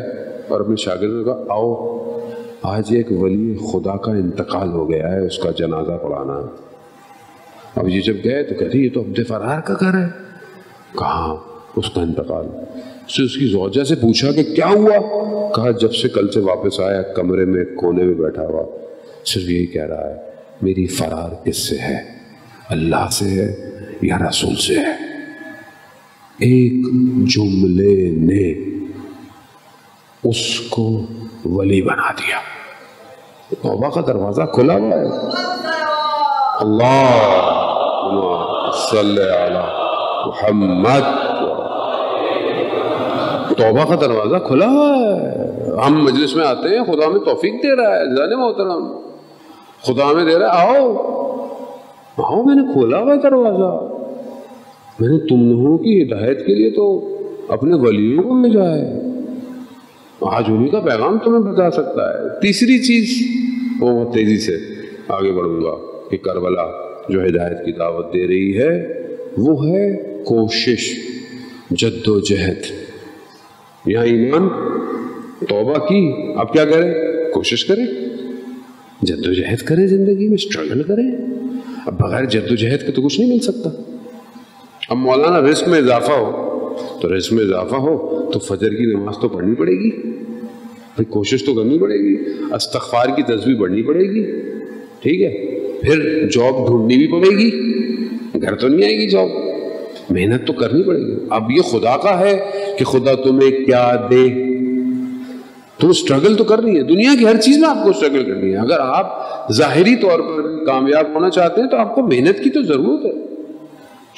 اور اپنے شاگردوں کا آؤ آج ایک ولی خدا کا انتقال ہو گیا ہے، اس کا جنازہ پڑھانا. اب یہ جب گئے تو کہتے یہ تو عبد فرار کا گھر ہے. کہاں اس کا انتقال؟ سے اس کی زوجہ سے پوچھا کہ کیا ہوا؟ کہا جب سے کل سے واپس آیا کمرے میں کونے میں بیٹھا ہوا صرف یہی کہہ رہا ہے میری فرار کس سے ہے، اللہ سے ہے یا رسول سے ہے. ایک جملے نے اس کو ولی بنا دیا. توبہ کا دروازہ کھلا ہوا ہے. اللہم صلی علی محمد. توبہ کا دروازہ کھلا ہوا ہے. ہم مجلس میں آتے ہیں، خدا ہمیں توفیق دے رہا ہے. جانے محترم خدا ہمیں دے رہا ہے، آؤ میں نے کھولا ہوا ہے دروازہ. میں نے تم لوگوں کی ہدایت کے لیے تو اپنے ولیوں کو بھیجا ہے. آج انہیں کا پیغام تمہیں بتا سکتا ہے. تیسری چیز وہ تیزی سے آگے بڑھوں گا کہ کربلا جو ہدایت کی دعوت دے رہی ہے وہ ہے کوشش، جد و جہد. یہاں ایمان توبہ کی، اب کیا کریں؟ کوشش کریں، جد و جہد کریں، زندگی میں اسٹرگل کریں. اب بغیر جد و جہد کے تو کچھ نہیں مل سکتا. اب مولانا رزق میں اضافہ ہو تو رزق میں اضافہ ہو تو فجر کی نماز تو پڑھنی پڑے گی، پھر کوشش تو کرنی پڑے گی، استغفار کی تسبیح پڑھنی پڑے گی، ٹھیک ہے، پھر جاب ڈھونڈنی بھی پڑے گی. گھر تو نہیں آئے گی جاب، محنت تو کرنی پڑے گی. اب یہ خدا کا ہے کہ خدا تمہیں کیا دے، تم اسٹرگل تو کرنی ہے. دنیا کی ہر چیز میں آپ کو اسٹرگل کرنی ہے. اگر آپ ظاہری طور پر کامیاب ہونا چاہتے ہیں تو آپ کو محنت کی تو ضرورت ہے.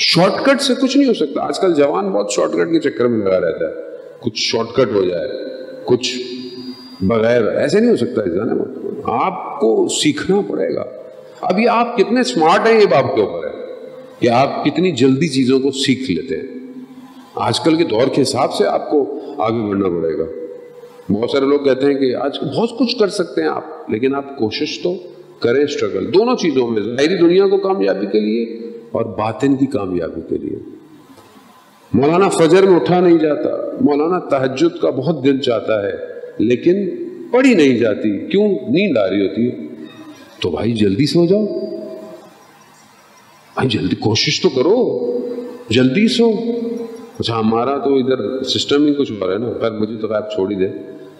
شارٹ کٹ سے کچھ نہیں ہو سکتا. آج کل جوان بہت شارٹ کٹ کے چکر میں لگا رہتا ہے، کچھ شارٹ کٹ ہو جائے، کچھ بغیر، ایسے نہیں ہو سکتا. آپ کو سیکھنا پڑے گا. ابھی آپ کتنے سمارٹ ہیں یہ بات کے اوپر ہے کہ آپ کتنی جلدی چیزوں کو سیکھ لیتے ہیں. آج کل کے دور کے حساب سے آپ کو آگے بڑھنا پڑے گا. بہت سارے لوگ کہتے ہیں کہ آج بہت کچھ کر سکتے ہیں آپ، لیکن آپ کوشش تو کریں. اسٹرگل دونوں چیزوں میں، ظاہری دنیا کو کامیابی کے لیے اور باطن کی کامیابی کے لیے. مولانا فجر میں اٹھا نہیں جاتا، مولانا تہجد کا بہت دل چاہتا ہے لیکن پڑھی نہیں جاتی. کیوں؟ نیند آ رہی ہوتی ہے. تو بھائی جلدی سو جاؤ، بھائی جلدی کوشش تو کرو، جلدی سو. اچھا ہمارا تو ادھر سسٹم ہی کچھ ہو رہا ہے نا. پر مجھے تو آپ چھوڑ ہی دیں،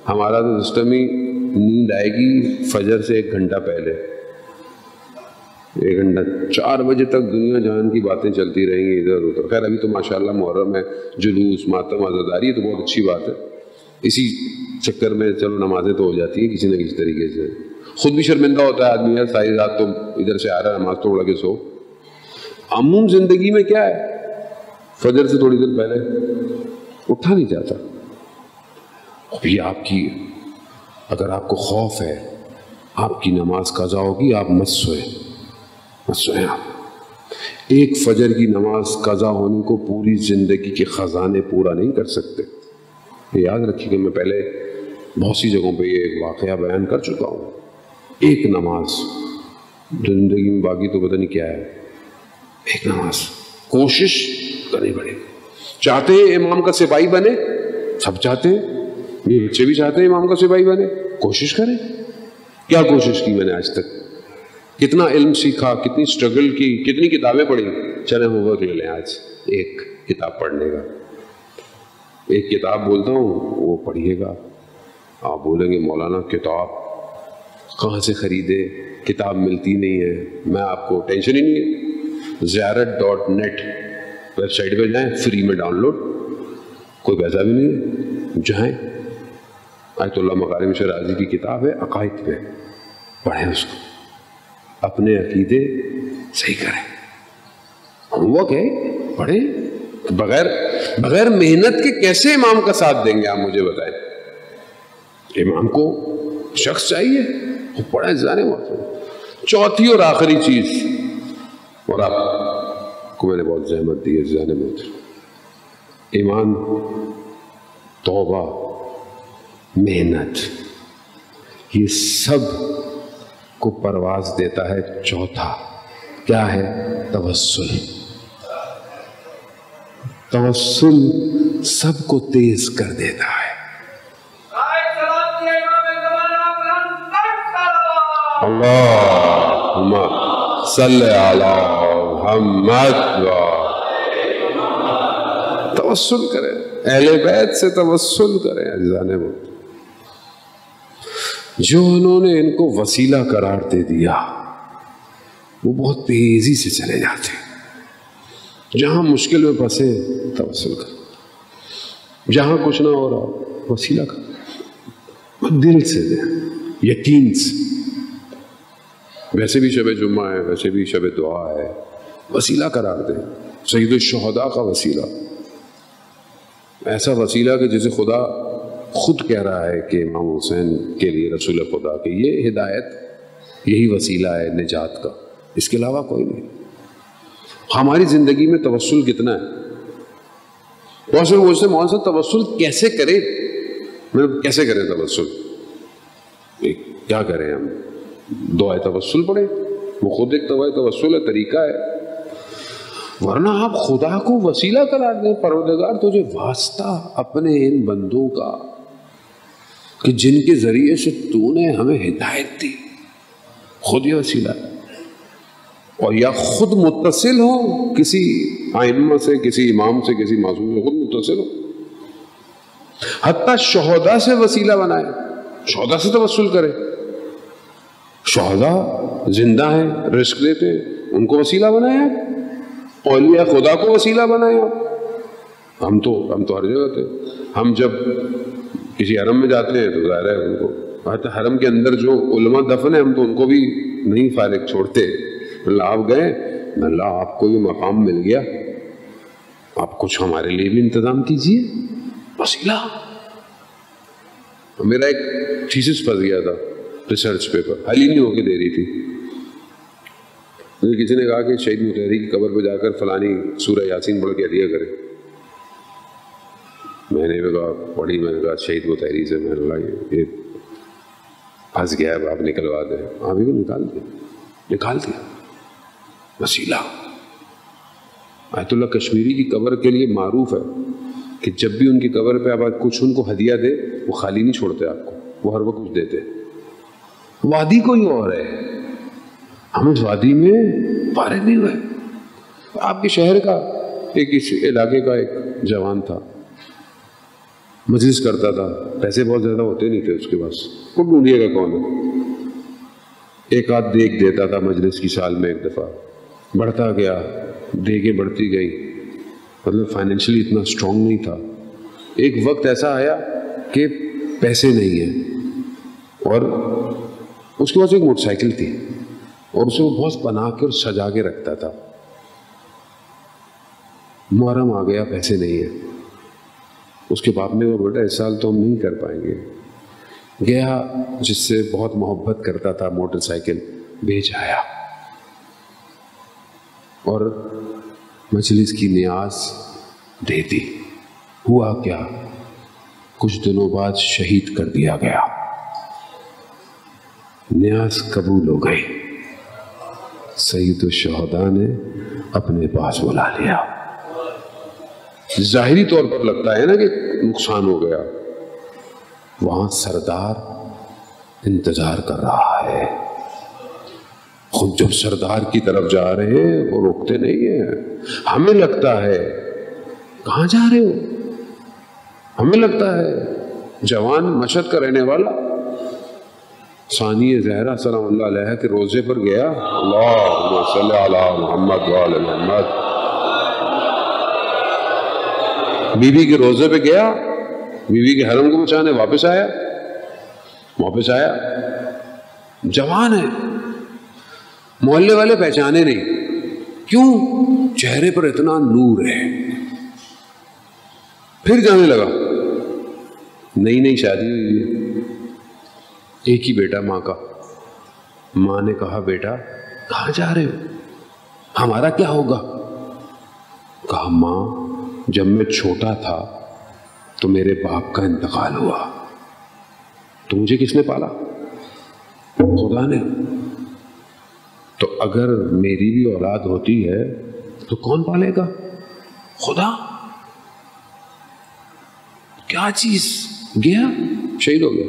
ہمارا تو سسٹم ہی نیند آئے گی فجر سے 1 گھنٹہ پہلے. 1 گھنٹہ 4 بجے تک دنیا جہان کی باتیں چلتی رہیں گی ادھر ادھر. خیر ابھی تو ماشاءاللہ محرم ہے، جلوس، ماتم، عزاداری، تو بہت اچھی بات ہے. اسی چکر میں چلو نمازیں تو ہو جاتی ہیں کسی نہ کسی طریقے سے. خود بھی شرمندہ ہوتا ہے آدمی، یار ساری رات تو ادھر سے آ رہا ہے، نماز تو لگے سو. عموم زندگی میں کیا ہے، فجر سے تھوڑی دیر پہلے اٹھا نہیں جاتا. ابھی آپ کی اگر آپ کو خوف ہے آپ کی نماز قضا ہوگی، آپ مت سوئیں آپ۔ ایک فجر کی نماز قضا ہونے کو پوری زندگی کے خزانے پورا نہیں کر سکتے۔ یاد رکھیے کہ میں پہلے بہت سی جگہوں پہ یہ ایک واقعہ بیان کر چکا ہوں۔ ایک نماز زندگی میں، باقی تو پتہ نہیں کیا ہے، ایک نماز کوشش کرنی پڑے گی۔ چاہتے ہیں امام کا سپاہی بنے، سب چاہتے ہیں، یہ بچے بھی چاہتے ہیں امام کا سپاہی بنے، کوشش کریں۔ کیا کوشش کی میں نے آج تک؟ کتنا علم سیکھا، کتنی سٹرگل کی، کتنی کتابیں پڑھی؟ چلیں ہوم ورک لے لیں آج ایک کتاب پڑھنے کا۔ ایک کتاب بولتا ہوں وہ پڑھیے گا۔ آپ بولیں گے مولانا کتاب کہاں سے خریدے، کتاب ملتی نہیں ہے۔ میں آپ کو ٹینشن ہی نہیں ہے، زیارت.net ویب سائٹ پہ جائیں، فری میں ڈاؤن لوڈ، کوئی پیسہ بھی نہیں ہے، جائیں۔ آیت اللہ مکارم شرازی کی کتاب ہے عقائد پہ، پڑھیں اس کو، اپنے عقیدے صحیح کریں۔ ہوم ورک ہے، پڑھیں۔ بغیر محنت کے کیسے امام کا ساتھ دیں گے آپ مجھے بتائیں؟ امام کو شخص چاہیے، وہ پڑھیں جانے والا۔ چوتھی اور آخری چیز، اور آپ کو میں نے بہت زحمت دی ہے جانے میں، ایمان، توبہ، محنت، یہ سب کو پرواز دیتا ہے۔ چوتھا کیا ہے؟ توسل۔ توسل سب کو تیز کر دیتا ہے۔ اللہم صلی علی محمد۔ توسل کریں، اہل بیت سے توسل کریں عزیزان وہ، جو انہوں نے ان کو وسیلہ قرار دے دیا وہ بہت تیزی سے چلے جاتے ہیں۔ جہاں مشکل میں پھنسے توسل کریں، جہاں کچھ نہ ہو رہا وسیلہ کریں، دل سے دیں، یقین سے۔ ویسے بھی شب جمعہ ہے، ویسے بھی شب دعا ہے، وسیلہ قرار دیں۔ سید الشہداء کا وسیلہ، ایسا وسیلہ کہ جسے خدا خود کہہ رہا ہے کہ امام حسین کے لیے رسول خدا کہ یہ ہدایت، یہی وسیلہ ہے نجات کا، اس کے علاوہ کوئی نہیں۔ ہماری زندگی میں توسل کتنا ہے؟ بہت سے لوگ مجھ سے مولانا صاحب توسل کیسے کریں؟ کیسے کریں توسل؟ کیا کریں ہم؟ دعائے توسل پڑھیں، وہ خود ایک دعائے توسل ہے، طریقہ ہے۔ ورنہ آپ خدا کو وسیلہ قرار دیں، پروردگار تجھے واسطہ اپنے ان بندوں کا کہ جن کے ذریعے سے تو نے ہمیں ہدایت دی، خود یہ وسیلہ ہے۔ اور یا خود متصل ہو کسی ائمہ سے، کسی امام سے، کسی معصوم سے، خود متصل ہو، حتیٰ شہداء سے وسیلہ بنائے، شہداء سے توسل کرے۔ شہداء زندہ ہیں، رزق دیتے ہیں، ان کو وسیلہ بنائے، اولیاء خدا کو وسیلہ بنائے۔ ہم تو ہر جگہ تھے، ہم جب کسی حرم میں جاتے ہیں تو ظاہر ہے ان کو، حرم کے اندر جو علماء دفن ہیں ہم تو ان کو بھی نہیں فارغ چھوڑتے۔ اللہ آپ گئے، اللہ آپ کو یہ مقام مل گیا، آپ کچھ ہمارے لیے بھی انتظام کیجیے، وسیلہ۔ میرا ایک تھیسس پھنس گیا تھا، ریسرچ پیپر حل ہی نہیں ہو کے دے رہی تھی۔ مجھے کسی نے کہا کہ شہید مطہری کی قبر پہ جا کر فلانی سورہ یاسین پڑھ کے دیا کرے۔ میں نے کہا پڑھی، میں نے کہا شہید مطہری سے، میں نے کہا یہ پھنس گیا ہے، آپ نکلوا دیں۔ آپ ہی کو نکال دیا وسیلہ۔ آیت اللہ کشمیری کی قبر کے لیے معروف ہے کہ جب بھی ان کی قبر پہ آپ کچھ ان کو ہدیہ دے، وہ خالی نہیں چھوڑتے آپ کو، وہ ہر وقت کچھ دیتے۔ وادی کوئی اور ہے، ہم اس وادی میں فارغ نہیں ہوئے۔ آپ کے شہر کا ایک اس علاقے کا ایک جوان تھا، مجلس کرتا تھا، پیسے بہت زیادہ ہوتے نہیں تھے اس کے پاس، کو ڈھونڈیے گا کون ہے، ایک آدھ دیکھ دیتا تھا مجلس کی، سال میں ایک دفعہ، بڑھتا گیا، دیکھیں بڑھتی گئی، مطلب فائنینشلی اتنا اسٹرانگ نہیں تھا۔ ایک وقت ایسا آیا کہ پیسے نہیں ہیں، اور اس کے پاس ایک موٹر سائیکل تھی اور اسے وہ بہت بنا کے اور سجا کے رکھتا تھا۔ محرم آ گیا، پیسے نہیں ہیں، اس کے باپ نے کہا بیٹا اس سال تو ہم نہیں کر پائیں گے، گیا جس سے بہت محبت کرتا تھا، موٹر سائیکل بیچ آیا اور مجلس کی نیاز دے دی۔ ہوا کیا؟ کچھ دنوں بعد شہید کر دیا گیا، نیاز قبول ہو گئی، سید الشہداء نے اپنے پاس بلا لیا۔ ظاہری طور پر لگتا ہے نا کہ نقصان ہو گیا، وہاں سردار انتظار کر رہا ہے، خود جب سردار کی طرف جا رہے ہیں وہ روکتے نہیں ہیں۔ ہمیں لگتا ہے کہاں جا رہے ہو، ہمیں لگتا ہے جوان مشہد کا رہنے والا ثانی زہرا سلام اللہ علیہ کے روزے پر گیا، اللہم صلی علی محمد وعلی محمد، بی بی کے روزے پہ گیا، بی بی کے حرم کو بچانے واپس آیا، جوان ہے، محلے والے پہچانے نہیں، کیوں؟ چہرے پر اتنا نور ہے۔ پھر جانے لگا، نئی شادی ہوئی ہے، ایک ہی بیٹا ماں کا۔ ماں نے کہا بیٹا کہاں جا رہے ہو، ہمارا کیا ہوگا؟ کہا ماں جب میں چھوٹا تھا تو میرے باپ کا انتقال ہوا، تو مجھے کس نے پالا؟ خدا نے۔ تو اگر میری بھی اولاد ہوتی ہے تو کون پالے گا؟ خدا۔ کیا چیز؟ گیا شہید ہو گیا۔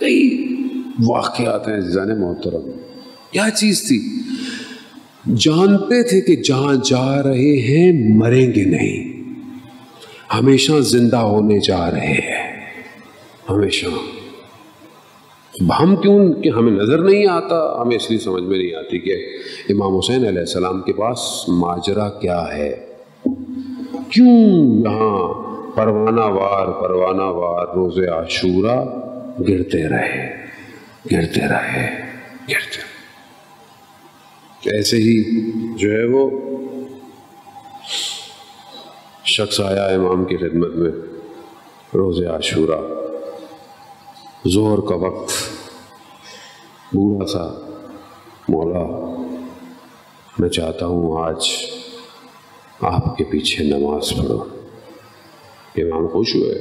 کئی واقعات ہیں عزیزان محترم، کیا چیز تھی؟ جانتے تھے کہ جہاں جا رہے ہیں مریں گے نہیں، ہمیشہ زندہ ہونے جا رہے ہیں، ہمیشہ۔ ہم کیوں کہ ہمیں نظر نہیں آتا، ہمیں اس لیے سمجھ میں نہیں آتی کہ امام حسین علیہ السلام کے پاس ماجرا کیا ہے، کیوں یہاں پروانہ وار روز عاشورہ گرتے رہے۔ ایسے ہی جو ہے وہ شخص آیا امام کی خدمت میں روز عاشورہ، ظہر کا وقت، بوڑھا سا، مولا میں چاہتا ہوں آج آپ کے پیچھے نماز پڑھو۔ امام خوش ہوئے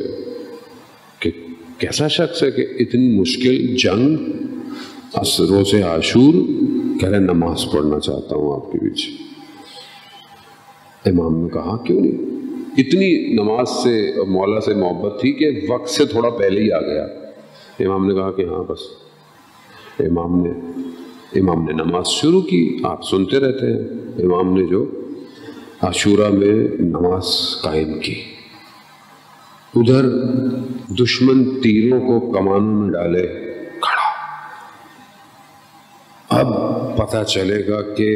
کہ کیسا شخص ہے کہ اتنی مشکل جنگ روز عاشور کہہ رہے نماز پڑھنا چاہتا ہوں آپ کے پیچھے۔ امام نے کہا کیوں نہیں؟ اتنی نماز سے مولا سے محبت تھی کہ وقت سے تھوڑا پہلے ہی آ گیا۔ امام نے کہا کہ ہاں بس۔ امام نے نماز شروع کی، آپ سنتے رہتے ہیں۔ امام نے جو عاشورہ میں نماز قائم کی، ادھر دشمن تیروں کو کمانوں میں ڈالے کھڑا۔ اب پتہ چلے گا کہ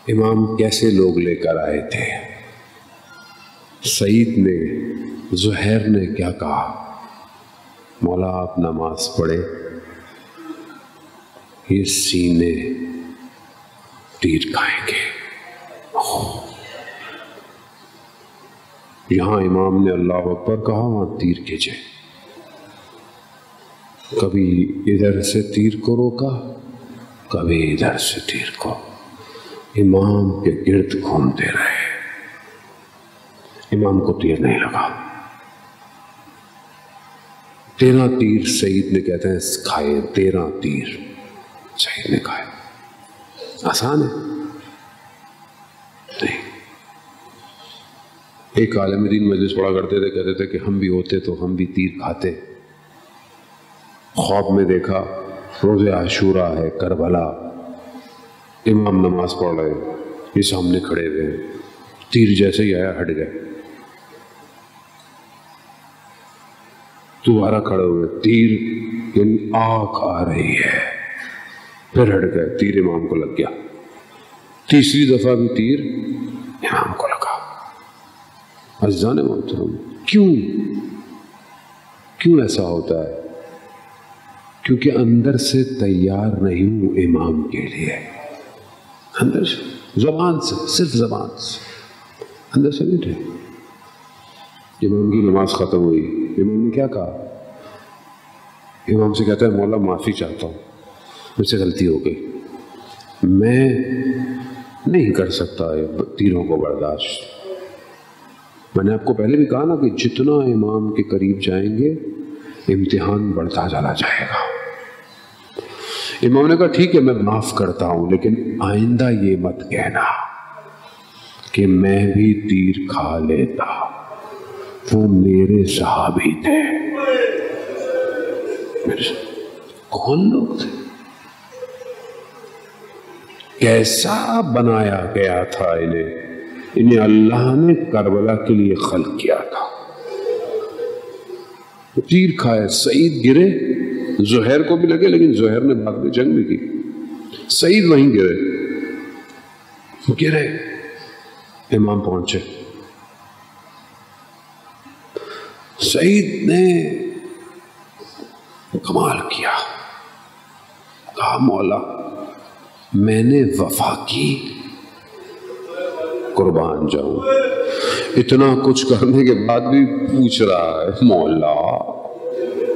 امام کیسے لوگ لے کر آئے تھے۔ سعید نے، زہیر نے کیا کہا؟ مولا آپ نماز پڑھے، یہ سینے تیر کھائیں گے۔ یہاں امام نے اللہ اکبر کہا، وہاں تیر کھینچے، کبھی ادھر سے تیر کو روکا، کبھی ادھر سے تیر کو، امام کے گرد گھومتے رہے، امام کو تیر نہیں لگا۔ 13 تیر سعید نے کہتے ہیں کھائے، 13 تیر سعید نے کھائے۔ آسان ہے؟ نہیں۔ ایک عالم دین مجلس پڑھا کرتے تھے، کہتے تھے کہ ہم بھی ہوتے تو ہم بھی تیر کھاتے۔ خواب میں دیکھا روز عاشورہ ہے، کربلا، امام نماز پڑھ رہے، یہ سامنے کھڑے ہوئے ہیں، تیر جیسے ہی آیا ہٹ گئے، دوبارہ کھڑے ہوئے، تیر آنکھ آ رہی ہے، پھر ہٹ گئے، تیر امام کو لگ گیا، تیسری دفعہ بھی تیر امام کو لگا۔ عزیزان محترم، کیوں ایسا ہوتا ہے؟ کیونکہ اندر سے تیار نہیں ہوں امام کے لیے، اندر سے، زبان سے، صرف زبان سے، اندر سے نہیں تھے۔ امام کی نماز ختم ہوئی، امام نے کیا کہا؟ امام سے کہتا ہے مولا معافی چاہتا ہوں، مجھ سے غلطی ہو گئی، میں نہیں کر سکتا تیروں کو برداشت۔ میں نے آپ کو پہلے بھی کہا نا کہ جتنا امام کے قریب جائیں گے امتحان بڑھتا چلا جائے گا۔ امام نے کہا ٹھیک ہے میں معاف کرتا ہوں، لیکن آئندہ یہ مت کہنا کہ میں بھی تیر کھا لیتا، وہ میرے صحابی تھے۔ کون لوگ تھے؟ کیسا بنایا گیا تھا انہیں اللہ نے کربلا کے لیے خلق کیا تھا۔ تیر کھائے، سعید گرے، زہیر کو بھی لگے لیکن زہیر نے بعد میں جنگ بھی کی، سعید وہیں گرے، امام پہنچے، سعید نے کمال کیا، کہا مولا میں نے وفا کی، قربان جاؤں، اتنا کچھ کرنے کے بعد بھی پوچھ رہا ہے مولا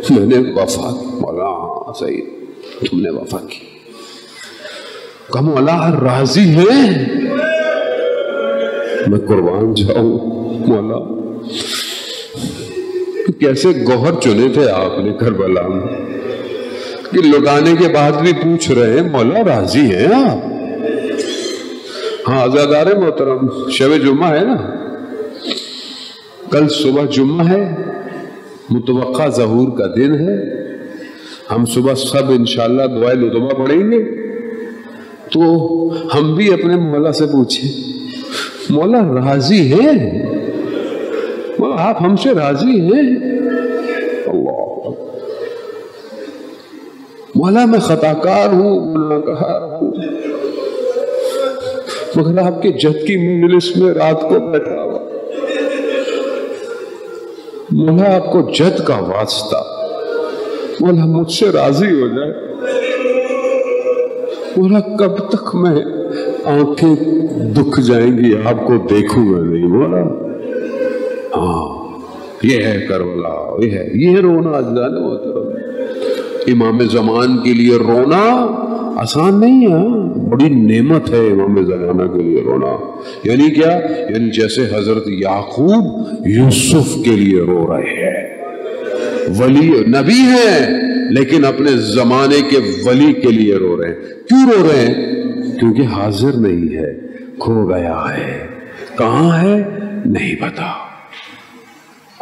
میں نے وفا کی۔ مولا ہاں سعید تم نے وفا کی۔ کہا مولا راضی ہے؟ میں قربان جاؤں مولا۔ کیسے گوہر چنے تھے آپ نے کربلا میں کہ لٹانے کے بعد بھی پوچھ رہے ہیں مولا راضی ہیں آپ؟ ہاں عزادار محترم، شب جمعہ ہے نا، کل صبح جمعہ ہے، متوقع ظہور کا دن ہے، ہم صبح سب انشاءاللہ دعائے لطفہ پڑھیں گے، تو ہم بھی اپنے مولا سے پوچھیں مولا راضی ہیں؟ مولا آپ ہم سے راضی ہیں؟ اللہ مولا میں خطاکار ہوں، گناہگار ہوں، مگر آپ کے جد کی مجلس میں رات کو بیٹھا ہوا، مولا آپ کو جد کا واسطہ، مولا مجھ سے راضی ہو جائے، مولا کب تک میں آنکھیں دکھ جائیں گی آپ کو دیکھوں گا نہیں مولا۔ ہاں یہ ہے کربلا، یہ رونا اجداد محترم۔ امام زمان کے لیے رونا آسان نہیں ہے، بڑی نعمت ہے امام زمانہ کے لیے رونا۔ یعنی کیا؟ یعنی جیسے حضرت یعقوب یوسف کے لیے رو رہے ہیں، ولی نبی ہیں لیکن اپنے زمانے کے ولی کے لیے رو رہے ہیں۔ کیوں رو رہے ہیں؟ کیونکہ حاضر نہیں ہے، کھو گیا ہے، کہاں ہے نہیں پتا۔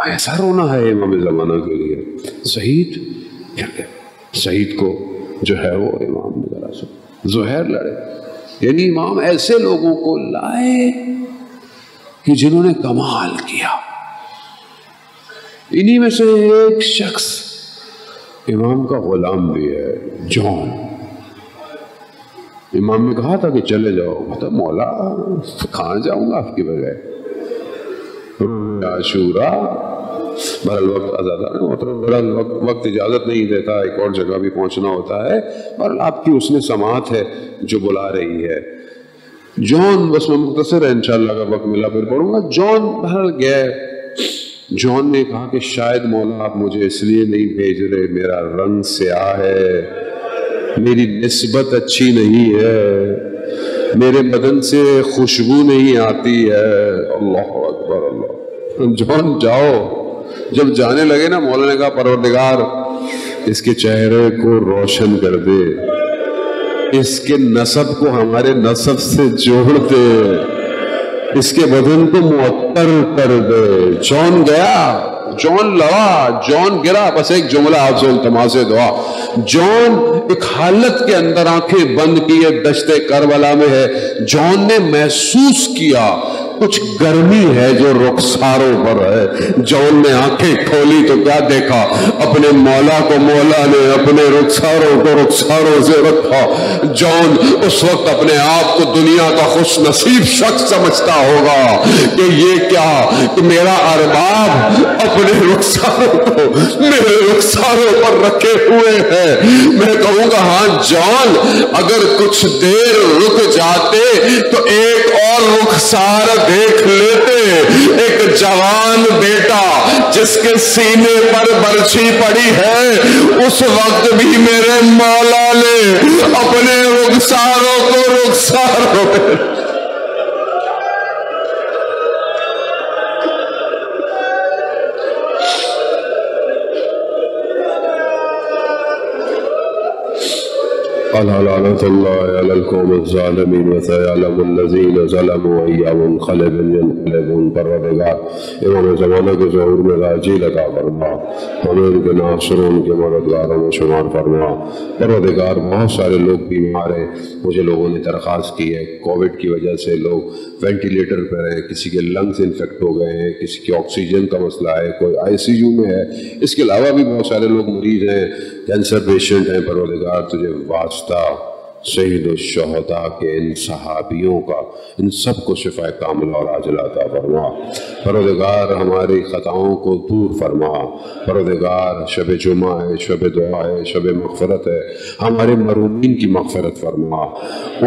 ایسا رونا ہے امام زمانہ کے لیے۔ شہید کو جو ہے وہ امام نے ذرا سا زہیر لڑے، یعنی امام ایسے لوگوں کو لائے کہ جنہوں نے کمال کیا۔ انہی میں سے ایک شخص امام کا غلام بھی ہے، جون۔ امام نے کہا تھا کہ چلے جاؤ، کہتا مولا کہاں جاؤں گا آپ کی بغیر، عاشورا بہرحال وقت آزادہ ہے محترم، بہرحال وقت اجازت نہیں دیتا، ایک اور جگہ بھی پہنچنا ہوتا ہے، بہرحال آپ کی اس میں سماعت ہے جو بلا رہی ہے۔ جون بس میں مختصر ہے، انشاءاللہ اگر وقت ملا پھر پڑھوں گا۔ جون بہرحال گئے، جون نے کہا کہ شاید مولا آپ مجھے اس لیے نہیں بھیج رہے، میرا رنگ سیاہ ہے، میری نسبت اچھی نہیں ہے، میرے بدن سے خوشبو نہیں آتی ہے۔ اللہ اکبر اللہ۔ جون جاؤ۔ جب جانے لگے نا، مولا نے کہا پروردگار اس کے چہرے کو روشن کر دے، اس کے نسب کو ہمارے نسب سے جوڑ دے، اس کے بدن کو معطر کر دے۔ جون گیا، جون لڑا، جون گرا۔ بس ایک جملہ آپ سے التماس دعا، جون ایک حالت کے اندر آنکھیں بند کیے دشت کربلا میں ہے، جون نے محسوس کیا کچھ گرمی ہے جو رخساروں پر ہے۔ جون نے آنکھیں کھولی تو کیا دیکھا؟ اپنے مولا کو مولا نے اپنے رخساروں کو رخساروں سے رکھا۔ جون اس وقت اپنے آپ کو دنیا کا خوش نصیب شخص سمجھتا ہوگا کہ یہ کیا کہ میرا ارباب اپنے رخساروں کو میرے رخساروں پر رکھے ہوئے ہیں۔ میں کہوں گا ہاں جون اگر کچھ دیر رک جاتے تو ایک اور رخسار دیکھ لیتے، ایک جوان بیٹا جس کے سینے پر برچھی پڑی ہے اس وقت بھی میرے مولا نے اپنے رخساروں کو رخسار ہوئے. لعنة الله على القوم الظالمين وسيعلم الذين ظلموا أي منقلب ينقلبون. پروردگار امام زمانہ کے ظہور میں راجی عطا فرما, ہمیں ان کے ناصروں ان کے مددگاروں میں شمار فرما. پروردگار بہت سارے لوگ بیمار ہیں, مجھے لوگوں نے درخواست کی ہے کووڈ کی وجہ سے لوگ وینٹیلیٹر پر ہیں, کسی کے لنگز انفیکٹ ہو گئے ہیں, کسی کی آکسیجن کا مسئلہ ہے, کوئی آئی سی یو میں ہے, اس کے علاوہ بھی بہت سارے لوگ مریض ہیں, کینسر پیشنٹ ہیں. پروردگار تجھے واسطہ سید الشہداء کے ان صحابیوں کا, ان سب کو شفا کاملہ اور عاجلہ عطا فرما. پروردگار ہماری خطاؤں کو دور فرما. پروردگار شب جمعہ ہے, شب دعا ہے, شب مغفرت ہے, ہمارے مرحومین کی مغفرت فرما,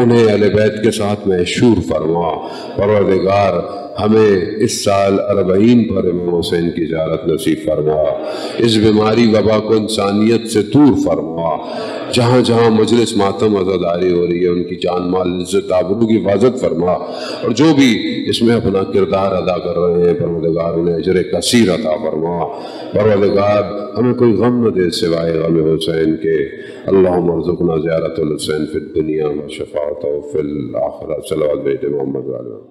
انہیں اہل بیت کے ساتھ محشور فرما. پروردگار ہمیں اس سال 40 پر امام حسین کی زیارت نصیب فرما. اس بیماری وبا کو انسانیت سے دور فرما. جہاں جہاں مجلس ماتم عزاداری ہو رہی ہے ان کی جان مال عزت آبرو کی حفاظت فرما, اور جو بھی اس میں اپنا کردار ادا کر رہے ہیں پروردگار انہیں اجر کثیر عطا فرما. پروردگار ہمیں کوئی غم نہ دے سوائے غم حسین کے. اللہم ارزقنا زیارت الحسین فی الدنیا و شفاعتہ فی الآخرہ. صلوات بیت محمد علیہ.